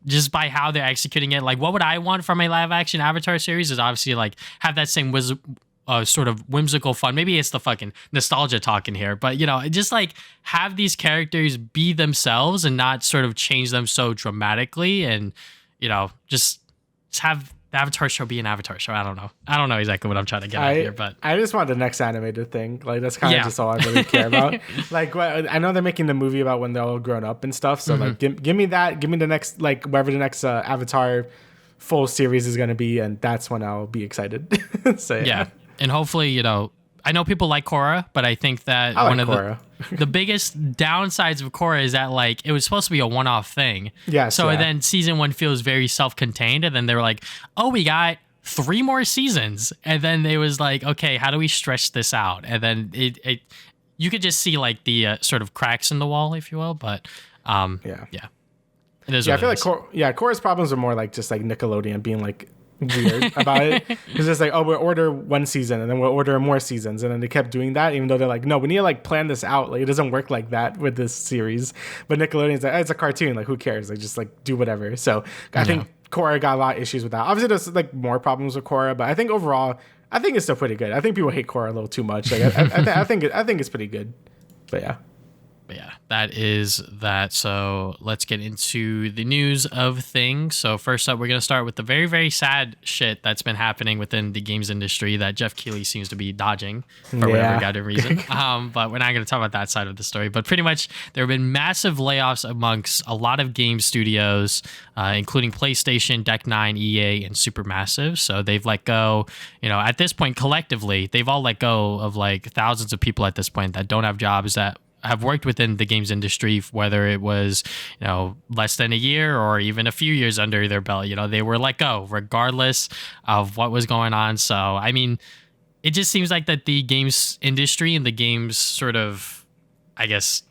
Speaker 1: just by how they're executing it, like what would I want from a live action Avatar series is obviously like have that same sort of whimsical fun. Maybe it's the fucking nostalgia talking here, but just like have these characters be themselves and not sort of change them so dramatically, and just have the Avatar show be an Avatar show. I don't know exactly what I'm trying to get at here, but
Speaker 2: I just want the next animated thing. Like that's kind of just all I really care about. Like I know they're making the movie about when they're all grown up and stuff. So like give me that. Give me the next, like wherever the next Avatar full series is going to be, and that's when I'll be excited. So
Speaker 1: yeah. And hopefully, I know people like Korra, but I think that one of the biggest downsides of Korra is that like it was supposed to be a one-off thing.
Speaker 2: Yeah.
Speaker 1: So then season 1 feels very self-contained, and then they were like, "Oh, we got 3 more seasons," and then they was like, "Okay, how do we stretch this out?" And then it you could just see like the sort of cracks in the wall, if you will. But yeah. It is.
Speaker 2: Yeah, I feel like Korra's problems are more like just like Nickelodeon being like weird about it. It's just like, oh, we'll order 1 season and then we'll order more seasons, and then they kept doing that, even though they're like, no, we need to like plan this out. Like it doesn't work like that with this series. But Nickelodeon's like, it's a cartoon. Like who cares? Like just like do whatever. So I think Korra got a lot of issues with that. Obviously, there's like more problems with Korra, but I think overall, I think it's still pretty good. I think people hate Korra a little too much. Like I think it's pretty good. But yeah.
Speaker 1: But yeah, that is that. So let's get into the news of things. So first up, we're going to start with the very, very sad shit that's been happening within the games industry that Jeff Keighley seems to be dodging for whatever goddamn reason. But we're not going to talk about that side of the story. But pretty much there have been massive layoffs amongst a lot of game studios, including PlayStation, Deck 9, EA, and Supermassive. So they've let go, at this point collectively, they've all let go of like thousands of people at this point that don't have jobs, that have worked within the games industry, whether it was, less than a year or even a few years under their belt. They were let go regardless of what was going on. So, I mean, it just seems like that the games industry and the games sort of, I guess,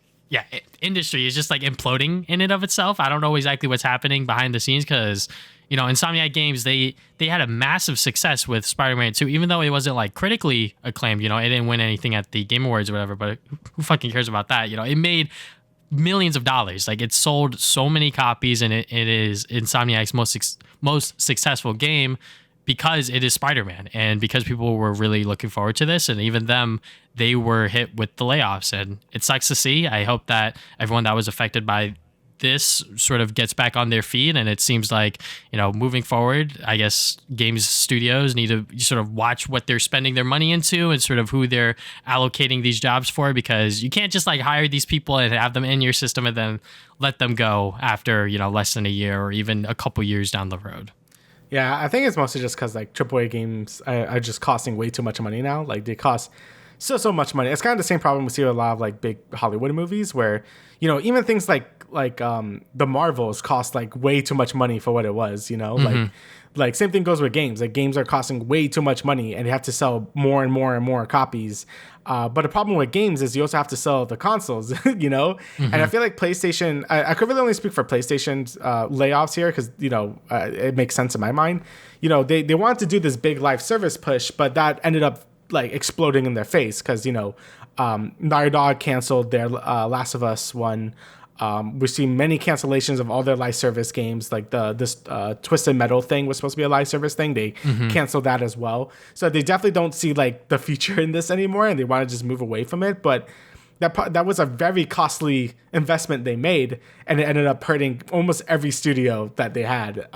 Speaker 1: industry is just like imploding in and of itself. I don't know exactly what's happening behind the scenes because, Insomniac Games, they had a massive success with Spider-Man 2, even though it wasn't like critically acclaimed. It didn't win anything at the Game Awards or whatever, but who fucking cares about that? It made millions of dollars. Like it sold so many copies, and it is Insomniac's most successful game because it is Spider-Man, and because people were really looking forward to this, and even them, they were hit with the layoffs, and it sucks to see. I hope that everyone that was affected by this sort of gets back on their feet, and it seems like, moving forward, I guess games studios need to sort of watch what they're spending their money into and sort of who they're allocating these jobs for, because you can't just like hire these people and have them in your system and then let them go after, less than a year or even a couple years down the road.
Speaker 2: Yeah, I think it's mostly just because like AAA games are just costing way too much money now. Like they cost so much money. It's kind of the same problem we see with a lot of like big Hollywood movies where, even things like the Marvels cost like way too much money for what it was, like same thing goes with games. Like games are costing way too much money and you have to sell more and more and more copies. But the problem with games is you also have to sell the consoles, And I feel like PlayStation, I could really only speak for PlayStation's layoffs here because, it makes sense in my mind. They wanted to do this big live service push, but that ended up like exploding in their face because, Naughty Dog canceled their Last of Us one. We've seen many cancellations of all their live service games. Like this Twisted Metal thing was supposed to be a live service thing. They canceled that as well. So they definitely don't see like the future in this anymore, and they want to just move away from it. But that was a very costly investment they made, and it ended up hurting almost every studio that they had.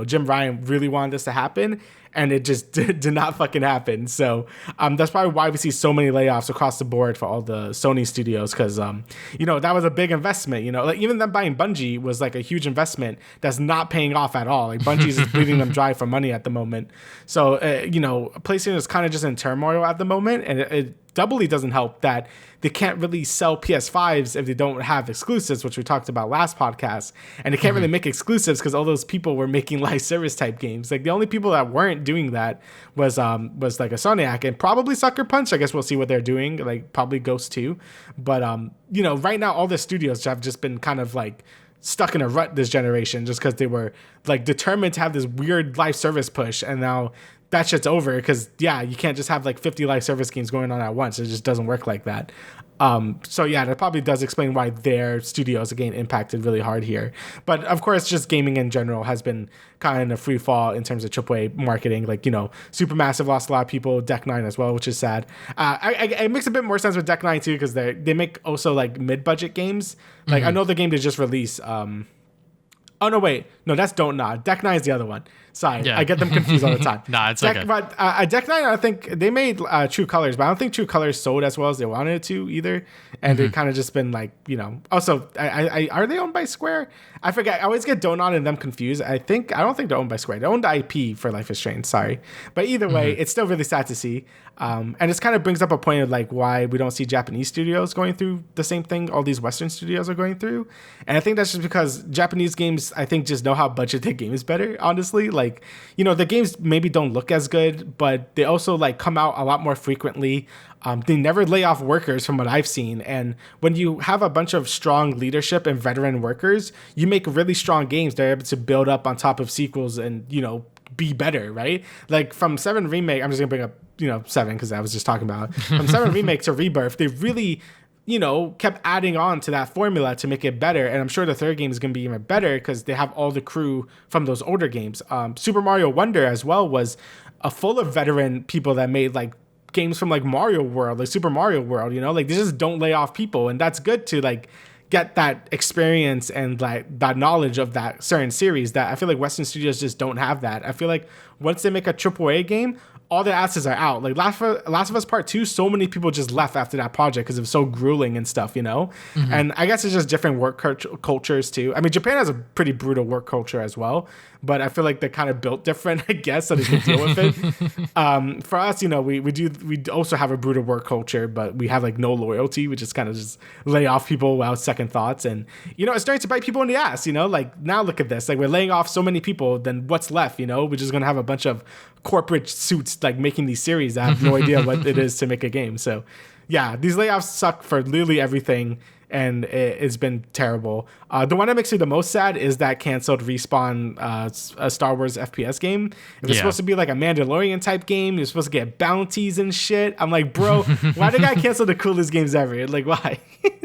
Speaker 2: Jim Ryan really wanted this to happen, and it just did not fucking happen. So that's probably why we see so many layoffs across the board for all the Sony studios, because that was a big investment. Like even them buying Bungie was like a huge investment that's not paying off at all. Like Bungie's just bleeding them dry for money at the moment. So PlayStation is kind of just in turmoil at the moment, and it doubly doesn't help that they can't really sell PS5s if they don't have exclusives, which we talked about last podcast. And they can't really make exclusives because all those people were making live service type games. Like the only people that weren't doing that was like a Insomniac and probably Sucker Punch. I guess we'll see what they're doing, like probably Ghost 2. But right now all the studios have just been kind of like stuck in a rut this generation just because they were like determined to have this weird live service push, and now that shit's over, because you can't just have like 50 live service games going on at once. It just doesn't work like that. So yeah, that probably does explain why their studios are getting impacted really hard here. But of course, just gaming in general has been kind of free fall in terms of AAA marketing. Like, Supermassive lost a lot of people, Deck Nine as well, which is sad. It makes a bit more sense with Deck Nine too, because they make also like mid-budget games. Like I know the game they just released. Oh no, wait, no, that's Don't Nod. Deck Nine is the other one. Sorry, I get them confused all the time.
Speaker 1: Nah, it's okay.
Speaker 2: But Deck Nine, I think they made True Colors, but I don't think True Colors sold as well as they wanted it to either. And they've kind of just been like, Also, are they owned by Square? I forget. I always get Don't Nod and them confused. I don't think they're owned by Square. They own the IP for Life is Strange. Sorry, but either way, it's still really sad to see. And this kind of brings up a point of like why we don't see Japanese studios going through the same thing all these Western studios are going through. And I think that's just because Japanese games, I think, just know how budget their game is better, honestly. Like, the games maybe don't look as good, but they also like come out a lot more frequently. They never lay off workers from what I've seen. And when you have a bunch of strong leadership and veteran workers, you make really strong games. They're able to build up on top of sequels and, be better, right? Like from 7 Remake, I'm just going to bring up, 7 because I was just talking about it. From 7 Remake to Rebirth, they really, kept adding on to that formula to make it better. And I'm sure the third game is going to be even better because they have all the crew from those older games. Super Mario Wonder as well was full of veteran people that made like games from like Mario World, like Super Mario World, like they just don't lay off people. And that's good to like get that experience and like that knowledge of that certain series that I feel like Western studios just don't have that. I feel like once they make a AAA game, all their assets are out. Like Last of Us Part 2, so many people just left after that project because it was so grueling and stuff, And I guess it's just different work cultures too. I mean, Japan has a pretty brutal work culture as well, but I feel like they're kind of built different, I guess, so they can deal with it. For us, we also have a brutal work culture, but we have like no loyalty. We just kind of just lay off people without second thoughts. And, it's starting to bite people in the ass, like now look at this, like we're laying off so many people, then what's left, we're just going to have a bunch of corporate suits like making these series that have no idea what it is to make a game. So yeah, these layoffs suck for literally everything, and it's been terrible. The one that makes me the most sad is that canceled Respawn a Star Wars FPS game. It was supposed to be like a Mandalorian type game. You're supposed to get bounties and shit. I'm like, bro, why did I cancel the coolest games ever? Like, why?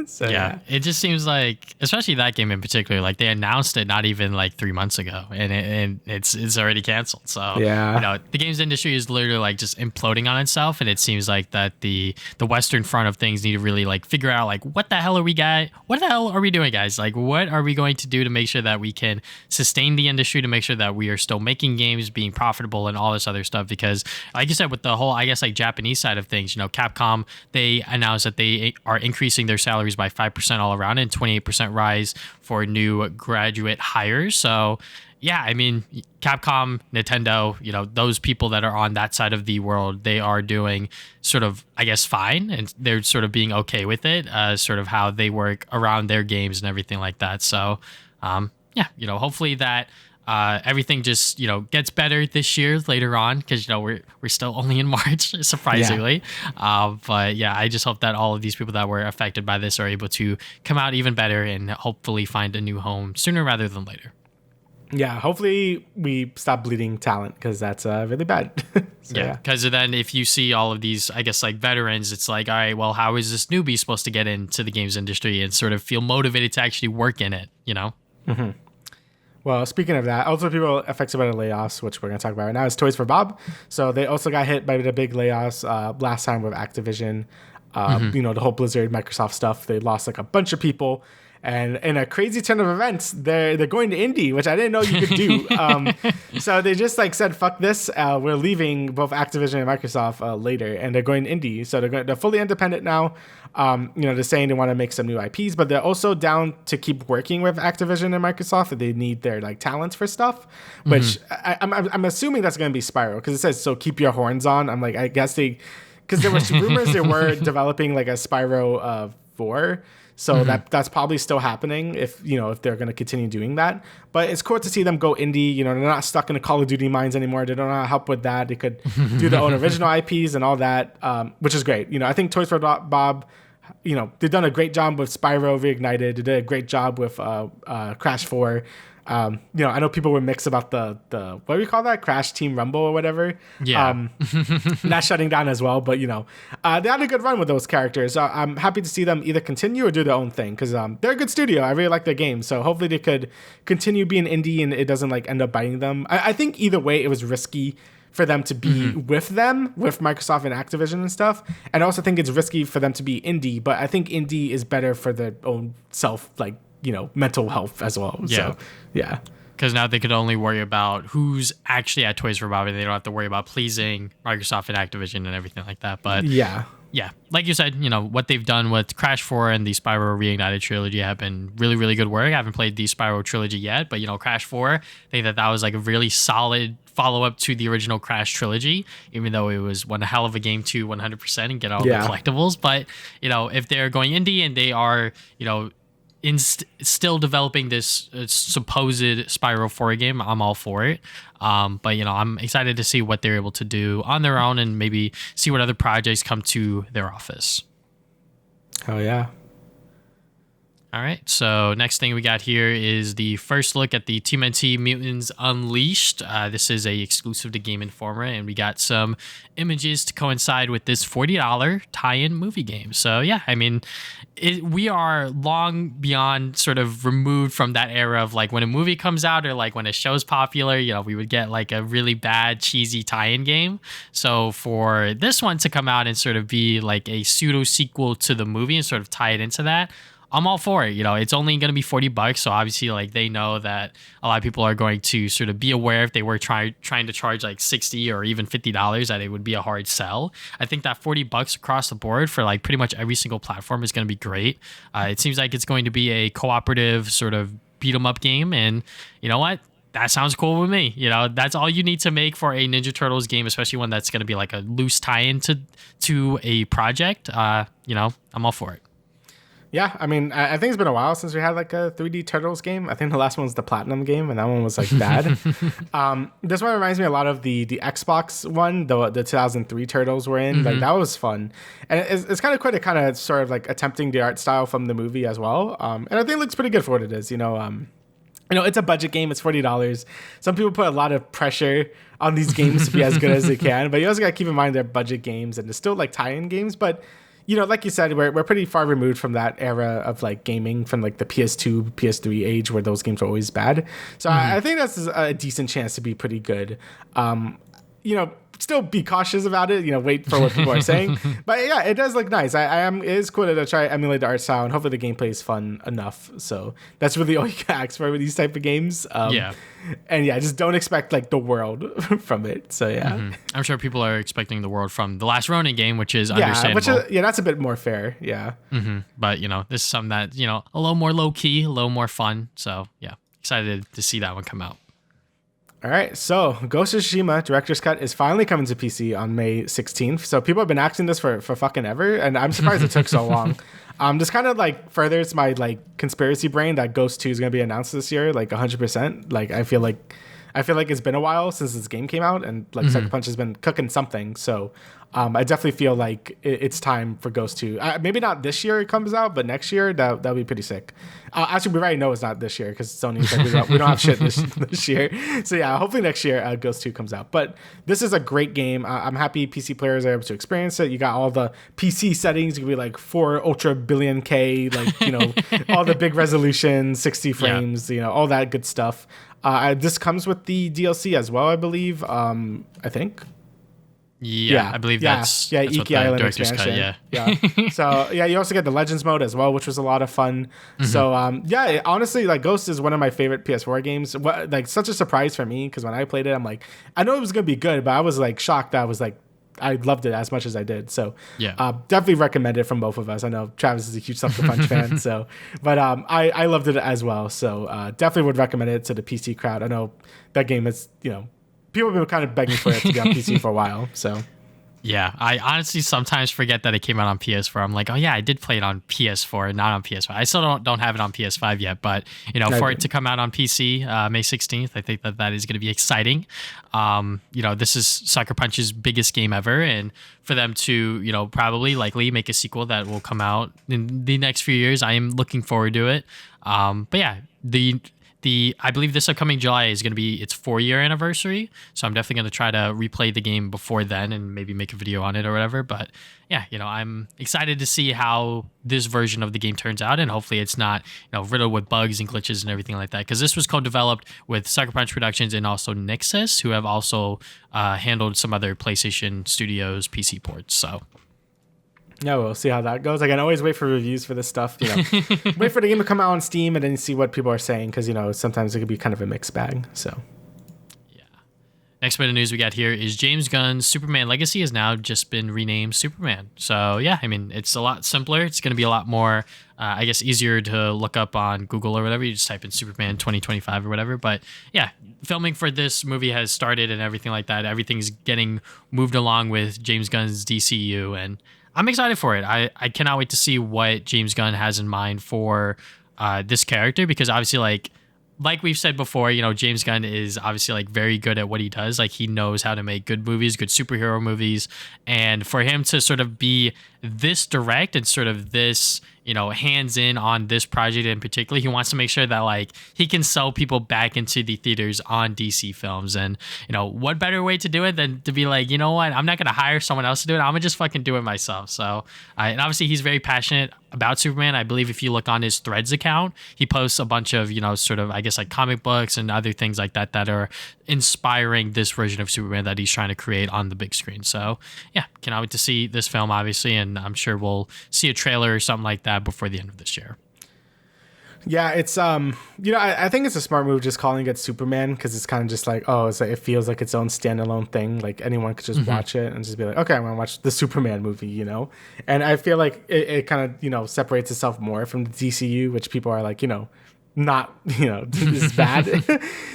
Speaker 2: So,
Speaker 1: yeah, it just seems like, especially that game in particular, like they announced it not even like 3 months ago, and it's already canceled. So
Speaker 2: yeah,
Speaker 1: the games industry is literally like just imploding on itself, and it seems like that the Western front of things need to really like figure out like what the hell are we doing, guys? Like, what are we going to do to make sure that we can sustain the industry, to make sure that we are still making games, being profitable, and all this other stuff? Because, like you said, with the whole, I guess, like Japanese side of things, Capcom, they announced that they are increasing their salaries by 5% all around and 28% rise for new graduate hires. So, yeah, I mean, Capcom, Nintendo, those people that are on that side of the world, they are doing sort of, I guess, fine. And they're sort of being okay with it, sort of how they work around their games and everything like that. So, yeah, hopefully that everything just, gets better this year later on, because, we're still only in March, surprisingly. Yeah. But yeah, I just hope that all of these people that were affected by this are able to come out even better and hopefully find a new home sooner rather than later.
Speaker 2: Yeah, hopefully we stop bleeding talent, because that's really bad. So,
Speaker 1: yeah, because then if you see all of these, I guess, like veterans, it's like, all right, well, how is this newbie supposed to get into the games industry and sort of feel motivated to actually work in it,
Speaker 2: Mm-hmm. Well, speaking of that, also people affected by the layoffs, which we're going to talk about right now, is Toys for Bob. So they also got hit by the big layoffs last time with Activision. The whole Blizzard, Microsoft stuff. They lost like a bunch of people. And in a crazy turn of events, they're going to indie, which I didn't know you could do. So they just like said, "Fuck this! We're leaving both Activision and Microsoft later," and they're going indie. So they're fully independent now. They're saying they want to make some new IPs, but they're also down to keep working with Activision and Microsoft if they need their like talents for stuff. Which I'm assuming that's going to be Spyro, because it says so. Keep your horns on. I'm like, I guess because there was rumors they were developing like a Spyro 4. So that's probably still happening if they're going to continue doing that. But it's cool to see them go indie. They're not stuck in the Call of Duty mines anymore. They don't help with that. They could do their own original IPs and all that, which is great. I think Toys for Bob, they've done a great job with Spyro Reignited. They did a great job with Crash 4. I know people were mixed about the what do we call that, Crash Team Rumble or whatever.
Speaker 1: Yeah.
Speaker 2: That's shutting down as well. But they had a good run with those characters. I'm happy to see them either continue or do their own thing, because they're a good studio. I really like their game, so hopefully they could continue being indie and it doesn't like end up biting them. I think either way it was risky for them to be with Microsoft and Activision and stuff. And I also think it's risky for them to be indie, but I think indie is better for their own self, like, mental health as well. Yeah. So, yeah.
Speaker 1: Because now they could only worry about who's actually at Toys for Bob, and they don't have to worry about pleasing Microsoft and Activision and everything like that. But yeah, like you said, what they've done with Crash 4 and the Spyro Reignited trilogy have been really, really good work. I haven't played the Spyro trilogy yet, but Crash 4, I think that was like a really solid follow-up to the original Crash trilogy, even though it was one hell of a game to 100% and get all the collectibles. But if they're going indie and they are still developing this supposed Spyro 4 game, I'm all for it. But I'm excited to see what they're able to do on their own and maybe see what other projects come to their office.
Speaker 2: Oh yeah.
Speaker 1: All right, so next thing we got here is the first look at the TMNT Mutants Unleashed. This is a exclusive to Game Informer, and we got some images to coincide with this $40 tie-in movie game. So yeah, I mean, we are long beyond sort of removed from that era of like when a movie comes out or like when a show's popular, we would get like a really bad, cheesy tie-in game. So for this one to come out and sort of be like a pseudo sequel to the movie and sort of tie it into that, I'm all for it. It's only going to be $40. So obviously like they know that a lot of people are going to sort of be aware if they were trying to charge like $60 or even $50 that it would be a hard sell. I think that $40 across the board for like pretty much every single platform is going to be great. It seems like it's going to be a cooperative sort of beat 'em up game. And you know what? That sounds cool with me. That's all you need to make for a Ninja Turtles game, especially one that's going to be like a loose tie-in to a project. I'm all for it.
Speaker 2: Yeah, I mean, I think it's been a while since we had like a 3D Turtles game. I think the last one was the Platinum game, and that one was like bad. This one reminds me a lot of the Xbox one, the 2003 Turtles were in. Like that was fun, and it's kind of cool to kind of sort of like attempting the art style from the movie as well. And I think it looks pretty good for what it is. It's a budget game. It's $40. Some people put a lot of pressure on these games to be as good as they can, but you also got to keep in mind they're budget games and they're still like tie-in games, but. Like you said, we're pretty far removed from that era of like gaming from like the PS2, PS3 age where those games were always bad. So I think that's a decent chance to be pretty good. Still be cautious about it, wait for what people are saying. But yeah, it does look nice. It is cool to try to emulate the art style, and hopefully the gameplay is fun enough. So that's really all you can ask for with these type of games. And yeah, just don't expect like the world from it. So yeah.
Speaker 1: I'm sure people are expecting the world from the last Ronin game, which is understandable.
Speaker 2: That's a bit more fair. Yeah.
Speaker 1: But this is something that, a little more low key, a little more fun. So yeah, excited to see that one come out.
Speaker 2: All right, so Ghost of Tsushima Director's Cut is finally coming to PC on May 16th. So people have been asking this for fucking ever, and I'm surprised it took so long. This kind of like furthers my like conspiracy brain that Ghost 2 is going to be announced this year, like 100%. Like I feel like it's been a while since this game came out, and like Sucker Punch has been cooking something. So I definitely feel like it's time for Ghost 2. Maybe not this year it comes out, but next year that'll be pretty sick. Actually, we already know it's not this year because Sony's like, we don't have shit this year. So yeah, hopefully next year Ghost 2 comes out. But this is a great game. I'm happy PC players are able to experience it. You got all the PC settings. You can be like 4 ultra billion K, like all the big resolution, 60 frames, all that good stuff. This comes with the DLC as well, I believe. I think.
Speaker 1: Yeah, I believe that's
Speaker 2: Iki Island expansion. So yeah, you also get the Legends mode as well, which was a lot of fun. So honestly, like Ghost is one of my favorite PS4 games. Like such a surprise for me because when I played it, I'm like, I know it was gonna be good, but I was like shocked that I loved it as much as I did. So definitely recommend it from both of us. I know Travis is a huge Sucker Punch fan, but I loved it as well. So definitely would recommend it to the PC crowd. I know that game is people have been kind of begging for it to be on PC for a while. So
Speaker 1: yeah, I honestly sometimes forget that it came out on PS4. I'm like, oh yeah, I did play it on PS4, not on PS5. I still don't have it on PS5 yet, but for it to come out on PC May 16th, I think that is going to be exciting. This is Sucker Punch's biggest game ever, and for them to probably likely make a sequel that will come out in the next few years, I am looking forward to it. But yeah, I believe this upcoming July is going to be its 4-year anniversary. So I'm definitely going to try to replay the game before then and maybe make a video on it or whatever. But yeah, I'm excited to see how this version of the game turns out, and hopefully it's not riddled with bugs and glitches and everything like that. Because this was co-developed with Sucker Punch Productions and also Nixxes, who have also handled some other PlayStation Studios PC ports. So.
Speaker 2: Yeah, we'll see how that goes. I can always wait for reviews for this stuff. Wait for the game to come out on Steam and then see what people are saying, because sometimes it could be kind of a mixed bag. So,
Speaker 1: yeah. Next bit of news we got here is James Gunn's Superman Legacy has now just been renamed Superman. So yeah, I mean, it's a lot simpler. It's going to be a lot more, I guess, easier to look up on Google or whatever. You just type in Superman 2025 or whatever. But yeah, filming for this movie has started and everything like that. Everything's getting moved along with James Gunn's DCU, and I'm excited for it. I cannot wait to see what James Gunn has in mind for this character, because obviously, like we've said before, James Gunn is obviously very good at what he does. He knows how to make good movies, good superhero movies, and for him to sort of be this direct and sort of this hands in on this project in particular, he wants to make sure that he can sell people back into the theaters on DC films. And what better way to do it than to be you know what, I'm not gonna hire someone else to do it, I'm gonna just fucking do it myself. So and obviously he's very passionate about Superman. I believe if you look on his Threads account, he posts a bunch of sort of, I guess, comic books and other things like that that are inspiring this version of Superman that he's trying to create on the big screen. So yeah, cannot wait to see this film, obviously, and I'm sure we'll see a trailer or something like that before the end of this year.
Speaker 2: Yeah, it's I think it's a smart move just calling it Superman, because it's kind of just it feels like its own standalone thing. Anyone could just watch it and just be like, okay, I'm gonna watch the Superman movie, And I feel like it kind of separates itself more from the DCU, which people are not this is bad.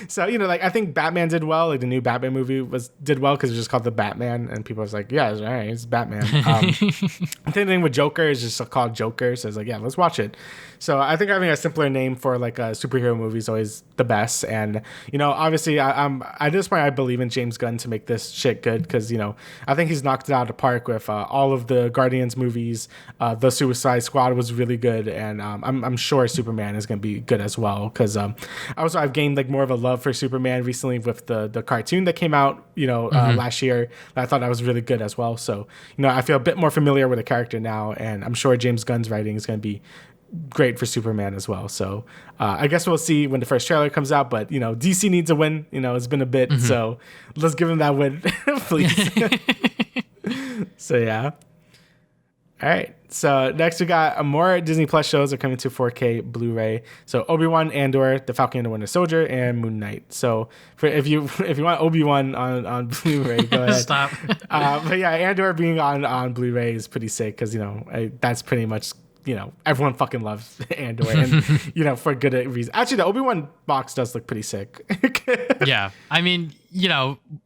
Speaker 2: So I think Batman did well. The new Batman movie did well because it was just called The Batman, and people was yeah, it's all right, it's Batman. The thing with Joker is just called Joker, so it's yeah, let's watch it. So I think having a simpler name for a superhero movie is always the best. And obviously I'm at this point I believe in James Gunn to make this shit good, because I think he's knocked it out of the park with all of the Guardians movies. The Suicide Squad was really good, and I'm sure Superman is going to be good as well, because also I've gained more of a love for Superman recently with the cartoon that came out last year. I thought that was really good as well. So I feel a bit more familiar with the character now, and I'm sure James Gunn's writing is going to be great for Superman as well. So I guess we'll see when the first trailer comes out, but DC needs a win. It's been a bit, so let's give him that win, please. So yeah. All right. So next we got more Disney Plus shows are coming to 4K Blu-ray. So Obi-Wan, Andor, The Falcon and the Winter Soldier, and Moon Knight. So if you want Obi-Wan on Blu-ray, go ahead.
Speaker 1: Stop.
Speaker 2: But yeah, Andor being on Blu-ray is pretty sick, because that's pretty much everyone fucking loves Andor, and for good reason. Actually, the Obi-Wan box does look pretty sick.
Speaker 1: Yeah, I mean,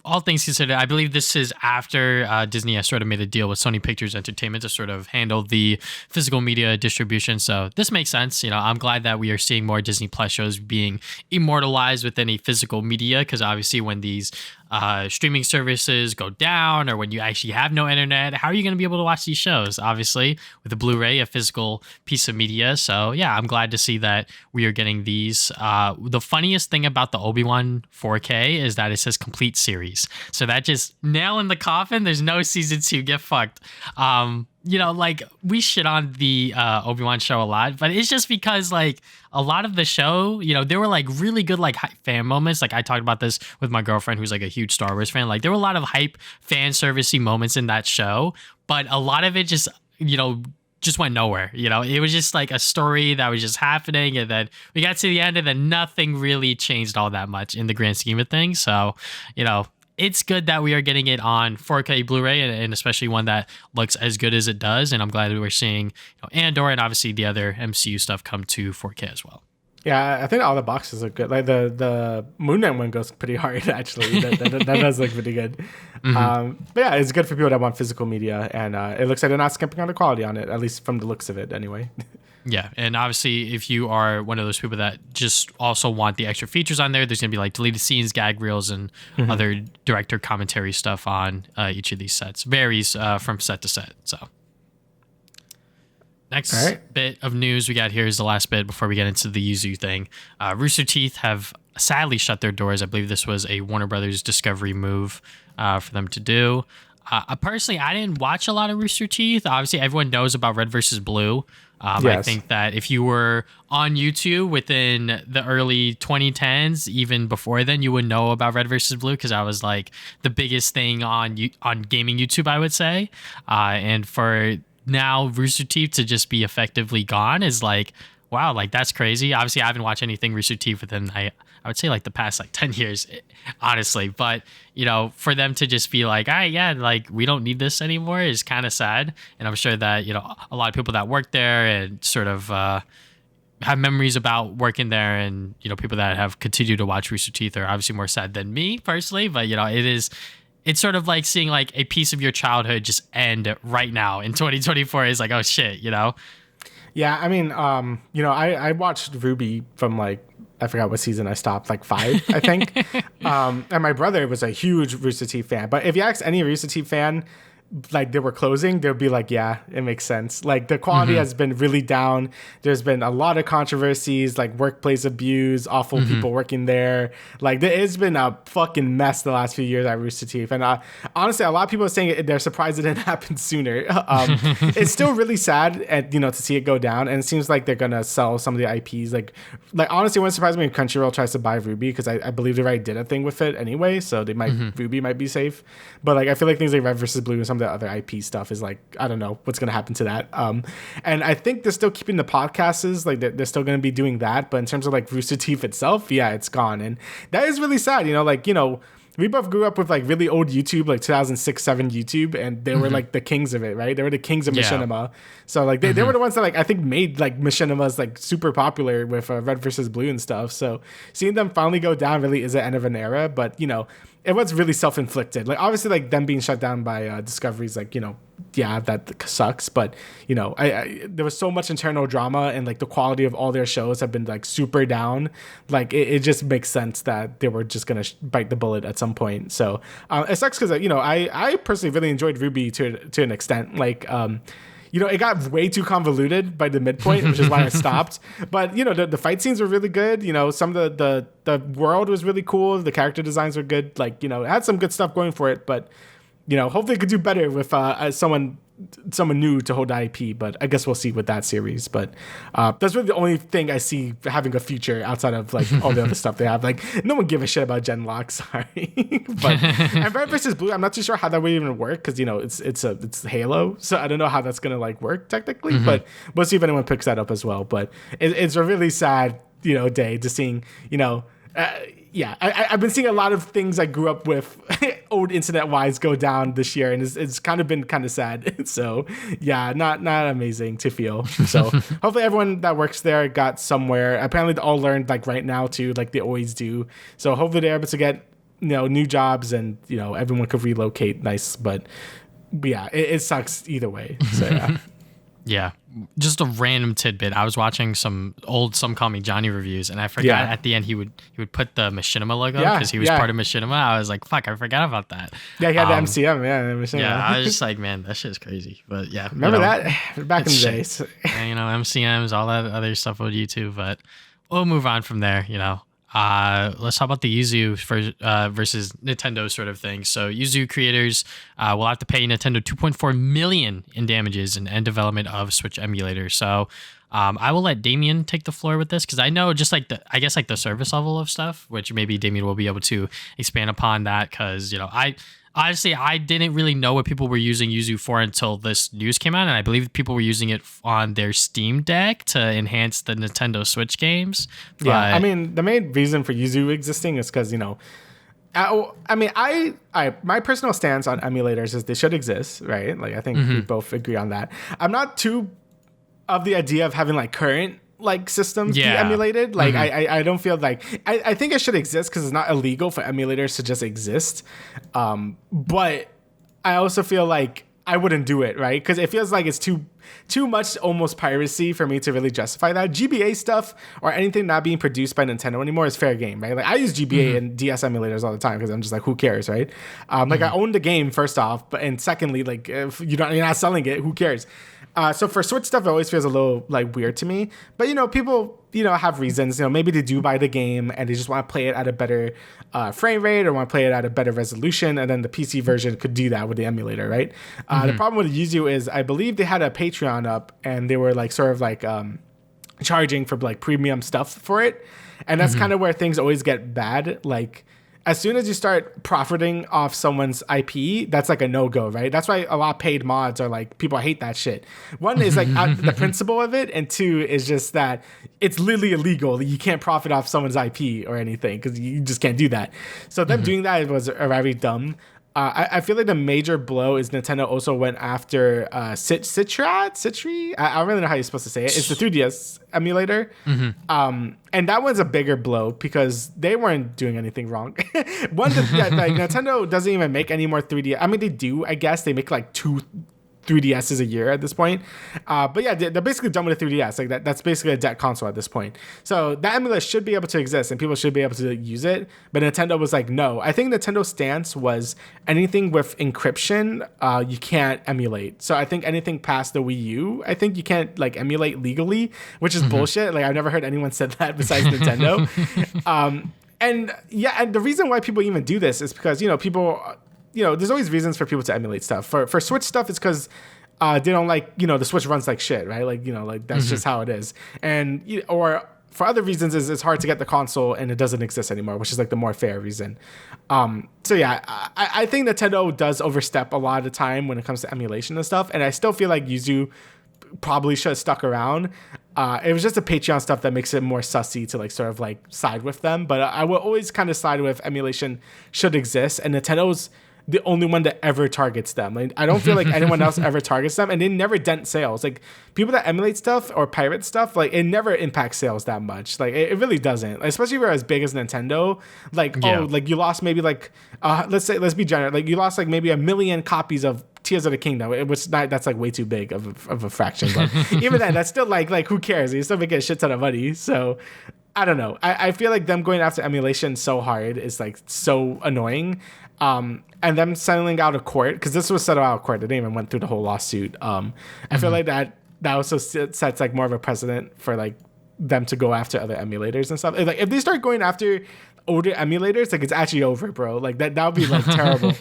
Speaker 1: all things considered, I believe this is after Disney has sort of made a deal with Sony Pictures Entertainment to sort of handle the physical media distribution. So this makes sense. I'm glad that we are seeing more Disney Plus shows being immortalized within a physical media, because obviously when these streaming services go down, or when you actually have no internet, how are you going to be able to watch these shows? Obviously, with a Blu-ray, a physical piece of media. So yeah, I'm glad to see that we are getting these. The funniest thing about the Obi-Wan 4K is that it says complete series. So that just nail in the coffin. There's no season 2. Get fucked. We shit on the Obi-Wan show a lot, but it's just because a lot of the show, there were really good fan moments. I talked about this with my girlfriend, who's a huge Star Wars fan. There were a lot of hype fan servicey moments in that show, but a lot of it just went nowhere. It was just a story that was just happening, and then we got to the end, and then nothing really changed all that much in the grand scheme of things. So it's good that we are getting it on 4K Blu-ray, and especially one that looks as good as it does. And I'm glad that we're seeing Andor and obviously the other MCU stuff come to 4K as well.
Speaker 2: Yeah, I think all the boxes are good. The Moon Knight one goes pretty hard, actually. That does look pretty good. But yeah, it's good for people that want physical media, and it looks like they're not skimping on the quality on it, at least from the looks of it anyway.
Speaker 1: Yeah, and obviously, if you are one of those people that just also want the extra features on there, there's going to be deleted scenes, gag reels, and other director commentary stuff on each of these sets. Varies from set to set, so... Next bit of news we got here is the last bit before we get into the Yuzu thing. Rooster Teeth have sadly shut their doors. I believe this was a Warner Brothers Discovery move for them to do. Personally, I didn't watch a lot of Rooster Teeth. Obviously, everyone knows about Red versus Blue. Yes. I think that if you were on YouTube within the early 2010s, even before then, you would know about Red versus Blue because I was like the biggest thing on gaming YouTube, I would say. And for now, Rooster Teeth to just be effectively gone is like, wow, like that's crazy. Obviously, I haven't watched anything Rooster Teeth within I would say like the past like 10 years, honestly. But, you know, for them to just be like, like we don't need this anymore is kind of sad. And I'm sure that, you know, a lot of people that work there and sort of have memories about working there and, you know, people that have continued to watch Rooster Teeth are obviously more sad than me personally. But, you know, it's sort of like seeing like a piece of your childhood just end right now in 2024 is like, oh shit, you know?
Speaker 2: Yeah, I mean, you know, I watched Ruby from like, I forgot what season I stopped, like 5, I think. And my brother was a huge Rooster Teeth fan. But if you ask any Rooster Teeth fan, like they were closing, they'll be like, yeah, it makes sense. Like the quality has been really down. There's been a lot of controversies, like workplace abuse, awful people working there. Like it's been a fucking mess the last few years at Rooster Teeth. And honestly, a lot of people are saying they're surprised it didn't happen sooner. It's still really sad, and you know, to see it go down. And it seems like they're gonna sell some of the IPs. Like honestly, it wouldn't surprise me if Crunchyroll tries to buy Ruby because I believe they already did a thing with it anyway. So they might Ruby might be safe. But like I feel like things like Red versus Blue and some the other IP stuff is like, I don't know what's going to happen to that. And I think they're still keeping the podcasts, like they're still going to be doing that. But in terms of like Rooster Teeth itself, yeah, it's gone. And that is really sad. You know, like, you know, we both grew up with like really old YouTube, like 2006, 7 YouTube, and they were like the kings of it, right? They were the kings of machinima. So like they were the ones that like I think made like machinimas like super popular with Red versus Blue and stuff. So seeing them finally go down really is the end of an era. But you know, it was really self-inflicted. Like obviously like them being shut down by Discovery's like, you know, yeah, that sucks. But you know, I there was so much internal drama and like the quality of all their shows have been like super down. Like it just makes sense that they were just gonna bite the bullet at some point. So it sucks because you know I personally really enjoyed Ruby to an extent. Like you know, it got way too convoluted by the midpoint, which is why I stopped. But, you know, the fight scenes were really good. You know, some of the world was really cool. The character designs were good. Like, you know, it had some good stuff going for it. But, you know, hopefully it could do better with someone new to hold the IP. But I guess we'll see with that series. But that's really the only thing I see having a future outside of, like, all the other stuff they have. Like, no one give a shit about Genlock, sorry. But and Red versus Blue, I'm not too sure how that would even work because, you know, it's Halo. So I don't know how that's going to, like, work technically. But we'll see if anyone picks that up as well. But it's a really sad, you know, day to seeing, you know, yeah, I've been seeing a lot of things I grew up with old internet-wise go down this year, and it's kind of been kind of sad. So, yeah, not amazing to feel. So, hopefully everyone that works there got somewhere. Apparently, they all learned, like, right now, too, like they always do. So, hopefully they're able to get, you know, new jobs and, you know, everyone could relocate nice. But yeah, it sucks either way. So, yeah.
Speaker 1: Yeah. Just a random tidbit. I was watching some old Some Call Me Johnny reviews, and I forgot at the end he would put the Machinima logo because he was part of Machinima. I was like, fuck, I forgot about that.
Speaker 2: Yeah, he had the MCM, Machinima.
Speaker 1: Yeah, I was just like, man, that shit's crazy. But yeah.
Speaker 2: Remember that? Back in the days.
Speaker 1: Yeah, you know, MCMs, all that other stuff on YouTube, but we'll move on from there, you know. Let's talk about the Yuzu versus Nintendo sort of thing. So Yuzu creators will have to pay Nintendo $2.4 million in damages and end development of Switch emulator. So I will let Damian take the floor with this because I know just like the service level of stuff, which maybe Damian will be able to expand upon that because, you know, Honestly, I didn't really know what people were using Yuzu for until this news came out, and I believe people were using it on their Steam Deck to enhance the Nintendo Switch games. But
Speaker 2: yeah, I mean, the main reason for Yuzu existing is because, you know, I mean, my personal stance on emulators is they should exist, right? Like, I think we both agree on that. I'm not too of the idea of having, like, current like systems be emulated. Like I don't feel like I think it should exist because it's not illegal for emulators to just exist. But I also feel like I wouldn't do it, right? Because it feels like it's too much almost piracy for me to really justify that. GBA stuff or anything not being produced by Nintendo anymore is fair game, right? Like I use GBA and DS emulators all the time because I'm just like, who cares, right? Like I own the game first off, but and secondly, like if you're not selling it, who cares? So for Switch stuff, it always feels a little like weird to me. But people have reasons. Maybe they do buy the game and they just want to play it at a better frame rate or want to play it at a better resolution, and then the PC version could do that with the emulator, right? The problem with Yuzu is I believe they had a Patreon up and they were like sort of like charging for like premium stuff for it, and that's kind of where things always get bad. Like as soon as you start profiting off someone's IP, that's like a no-go, right? That's why a lot of paid mods are like, people hate that shit. One is like the principle of it, and two is just that it's literally illegal. You can't profit off someone's IP or anything because you just can't do that. So them doing that was very dumb. I feel like the major blow is Nintendo also went after Citri. I don't really know how you're supposed to say it. It's the 3DS emulator. And that one's a bigger blow because they weren't doing anything wrong. Like Nintendo doesn't even make any more 3DS. I mean, they do, I guess. They make like 2 3DSs a year at this point. But yeah, they're basically done with the 3DS. Like that's basically a dead console at this point. So that emulator should be able to exist and people should be able to use it. But Nintendo was like, no. I think Nintendo's stance was anything with encryption, you can't emulate. So I think anything past the Wii U, I think you can't like emulate legally, which is bullshit. Like I've never heard anyone said that besides Nintendo. And the reason why people even do this is because, people... there's always reasons for people to emulate stuff. For Switch stuff, it's because they don't like, the Switch runs like shit, right? Like, like that's just how it is. And, or for other reasons is it's hard to get the console and it doesn't exist anymore, which is like the more fair reason. So yeah, I think Nintendo does overstep a lot of the time when it comes to emulation and stuff. And I still feel like Yuzu probably should have stuck around. It was just the Patreon stuff that makes it more sussy to like sort of like side with them. But I will always kind of side with emulation should exist. And Nintendo's the only one that ever targets them. Like, I don't feel like anyone else ever targets them, and they never dent sales. Like people that emulate stuff or pirate stuff, like it never impacts sales that much. Like it really doesn't. Especially if you're as big as Nintendo. Like like you lost maybe like let's be generous. Like you lost like maybe 1 million copies of Tears of the Kingdom. That's like way too big of a fraction. But even then, that's still like who cares? You still making a shit ton of money. So I don't know. I feel like them going after emulation so hard is like so annoying. And them settling out of court, because this was settled out of court. They didn't even went through the whole lawsuit. I feel like that also sets like more of a precedent for like them to go after other emulators and stuff. Like if they start going after older emulators, like it's actually over, bro. Like that would be like terrible.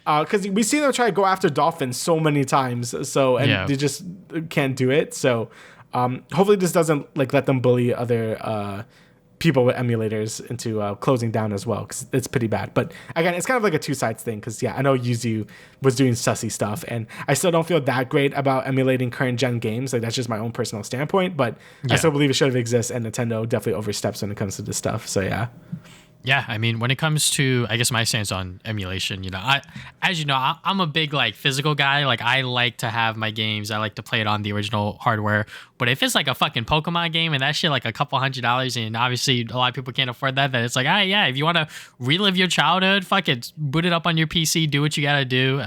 Speaker 2: Because we see them try to go after Dolphin so many times. So they just can't do it. So hopefully this doesn't like let them bully other people with emulators into closing down as well, because it's pretty bad. But again, it's kind of like a two sides thing, because I know Yuzu was doing sussy stuff, and I still don't feel that great about emulating current gen games. Like that's just my own personal standpoint, but I still believe it should have existed, and Nintendo definitely oversteps when it comes to this stuff. So
Speaker 1: yeah, I mean, when it comes to, I guess, my stance on emulation, I'm a big like physical guy. Like I like to have my games. I like to play it on the original hardware. But if it's like a fucking Pokemon game and that shit like a couple $100, and obviously a lot of people can't afford that, then it's like, if you want to relive your childhood, fuck it, boot it up on your PC, do what you gotta do.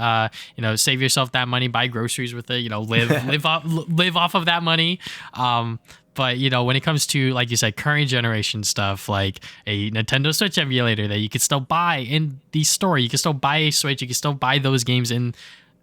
Speaker 1: Save yourself that money, buy groceries with it. Live off of that money. But, when it comes to, like you said, current generation stuff, like a Nintendo Switch emulator that you can still buy in the store. You can still buy a Switch. You can still buy those games in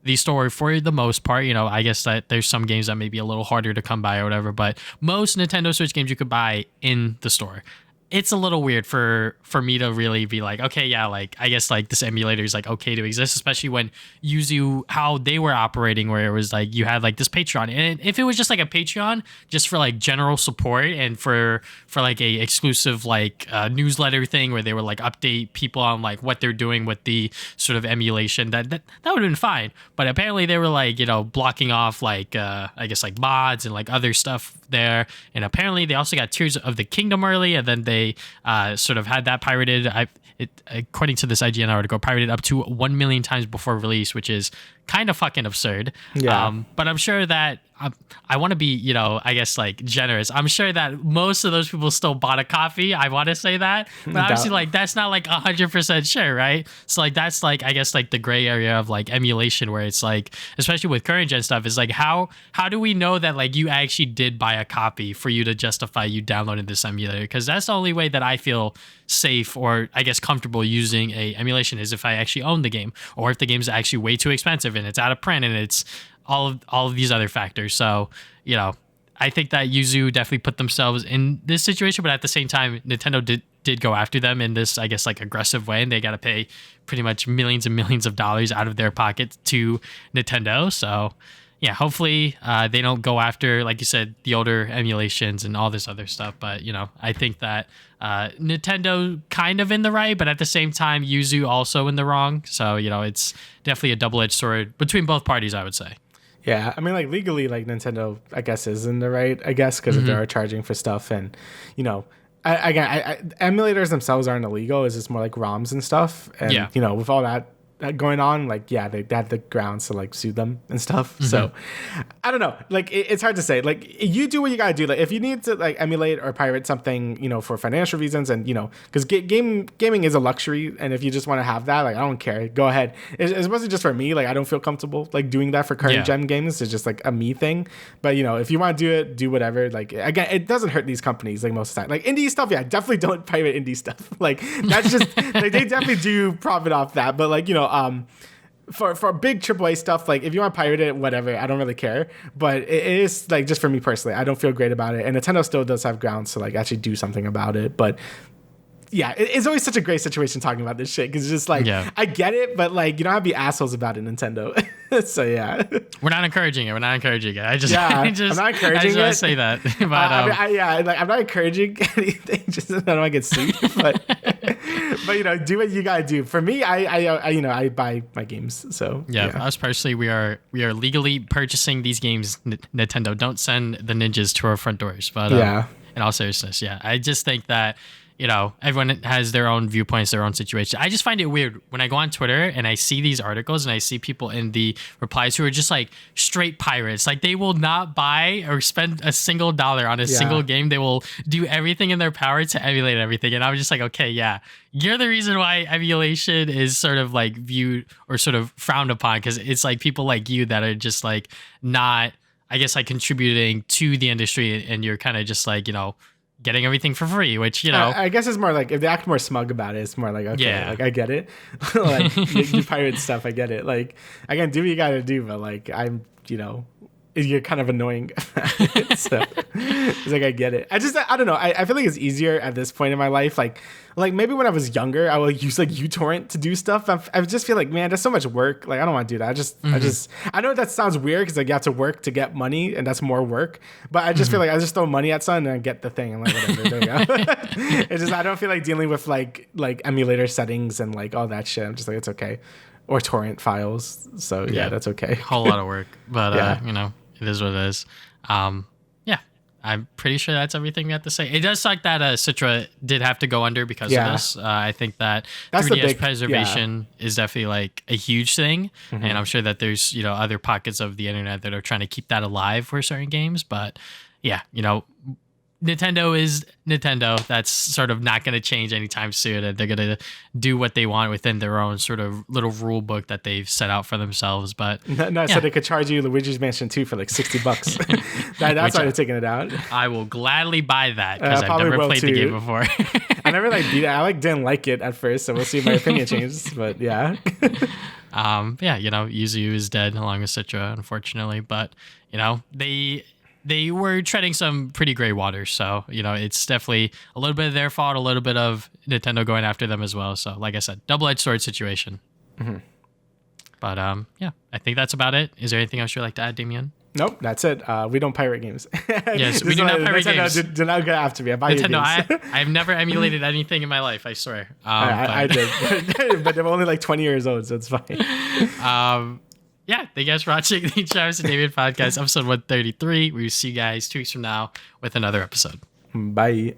Speaker 1: the store for the most part. I guess that there's some games that may be a little harder to come by or whatever. But most Nintendo Switch games you could buy in the store. It's a little weird for me to really be like, okay, yeah, like I guess like this emulator is like okay to exist, especially when Yuzu, how they were operating, where it was like you had like this Patreon, and if it was just like a Patreon just for like general support and for like a exclusive like newsletter thing where they would like update people on like what they're doing with the sort of emulation, that would have been fine. But apparently they were like blocking off like I guess like mods and like other stuff there, and apparently they also got Tears of the Kingdom early, and then they sort of had that pirated. According to this IGN article, pirated up to 1 million times before release, which is kind of fucking absurd.
Speaker 2: Yeah.
Speaker 1: But I'm sure that I want to be, I guess like generous. I'm sure that most of those people still bought a copy. I want to say that, but obviously like that's not like 100% sure, right? So like that's like I guess like the gray area of like emulation, where it's like, especially with current gen stuff, is like how do we know that like you actually did buy a copy for you to justify you downloading this emulator? Because that's the only way that I feel safe, or I guess comfortable using a emulation, is if I actually own the game, or if the game's actually way too expensive and it's out of print and it's all of these other factors. So, I think that Yuzu definitely put themselves in this situation, but at the same time, Nintendo did go after them in this, I guess, like aggressive way, and they got to pay pretty much millions and millions of dollars out of their pocket to Nintendo. So, yeah, hopefully they don't go after, like you said, the older emulations and all this other stuff. But, I think that Nintendo kind of in the right, but at the same time, Yuzu also in the wrong. So, it's definitely a double-edged sword between both parties, I would say.
Speaker 2: Yeah, I mean, like legally, like Nintendo, I guess, is in the right, I guess, because they are charging for stuff, and emulators themselves aren't illegal. It's just more like ROMs and stuff, and with all that going on, like they had the grounds to like sue them and stuff. So I don't know, like it's hard to say. Like you do what you gotta do. Like if you need to like emulate or pirate something, for financial reasons, and because gaming is a luxury, and if you just want to have that, like I don't care, go ahead. It's mostly just for me. Like I don't feel comfortable like doing that for current gen games. It's just like a me thing. But if you want to do it, do whatever. Like again, it doesn't hurt these companies like most of the time. Like indie stuff, yeah, definitely don't pirate indie stuff. Like that's just like they definitely do profit off that. But like for big AAA stuff, like if you want to pirate it, whatever, I don't really care. But it is like just for me personally, I don't feel great about it. And Nintendo still does have grounds to like actually do something about it. But yeah, it's always such a great situation talking about this shit, because it's just like I get it, but like you don't have to be assholes about it, Nintendo. So yeah,
Speaker 1: we're not encouraging it. I'm not encouraging
Speaker 2: I'm not encouraging it.
Speaker 1: I say that, but
Speaker 2: I'm not encouraging anything. Just so I don't get sued, but do what you gotta do. For me, I buy my games. So
Speaker 1: yeah, us personally, we are legally purchasing these games. Nintendo, don't send the ninjas to our front doors. But in all seriousness, I just think that everyone has their own viewpoints, their own situation. I just find it weird when I go on Twitter and I see these articles and I see people in the replies who are just like straight pirates. Like they will not buy or spend a single dollar on a single game. They will do everything in their power to emulate everything. And I'm just like, okay, yeah, you're the reason why emulation is sort of like viewed or sort of frowned upon, because it's like people like you that are just like not, I guess, like contributing to the industry, and you're kind of just like, getting everything for free, which
Speaker 2: I guess it's more like if they act more smug about it, it's more like okay, like I get it. Like you pirate stuff, I get it. Like again, do what you gotta do, but like I'm you're kind of annoying. So it's like I get it. I don't know. I feel like it's easier at this point in my life. Like maybe when I was younger, I would use like uTorrent to do stuff. I just feel like, man, there's so much work. Like I don't want to do that. I know that sounds weird because like you have to work to get money, and that's more work. But I just feel like I just throw money at something and I get the thing. I'm like, whatever. There we go. It's just I don't feel like dealing with like emulator settings and like all that shit. I'm just like, it's okay. Or torrent files. So yeah, that's okay.
Speaker 1: Whole lot of work, but it is what it is. I'm pretty sure that's everything we have to say. It does suck that Citra did have to go under because of this. I think that that's 3DS preservation is definitely like a huge thing. And I'm sure that there's, other pockets of the internet that are trying to keep that alive for certain games. But yeah, Nintendo is Nintendo. That's sort of not going to change anytime soon. And they're going to do what they want within their own sort of little rule book that they've set out for themselves. But
Speaker 2: so they could charge you Luigi's Mansion 2 for like $60. That's why they're taking it out.
Speaker 1: I will gladly buy that because I've never played the game before.
Speaker 2: I never beat it. I didn't like it at first, so we'll see if my opinion changes. But yeah.
Speaker 1: Yuzu is dead along with Citra, unfortunately. But they were treading some pretty gray waters. So, it's definitely a little bit of their fault, a little bit of Nintendo going after them as well. So, like I said, double-edged sword situation. But, I think that's about it. Is there anything else you'd like to add, Damian?
Speaker 2: Nope, that's it. We don't pirate games.
Speaker 1: Yes, we do not pirate games.
Speaker 2: Do not go after me. I buy your games.
Speaker 1: I've never emulated anything in my life, I swear.
Speaker 2: I did. But they were only like 20 years old, so it's fine.
Speaker 1: Thank you guys for watching the Travis and Damian podcast, episode 133. We will see you guys 2 weeks from now with another episode.
Speaker 2: Bye.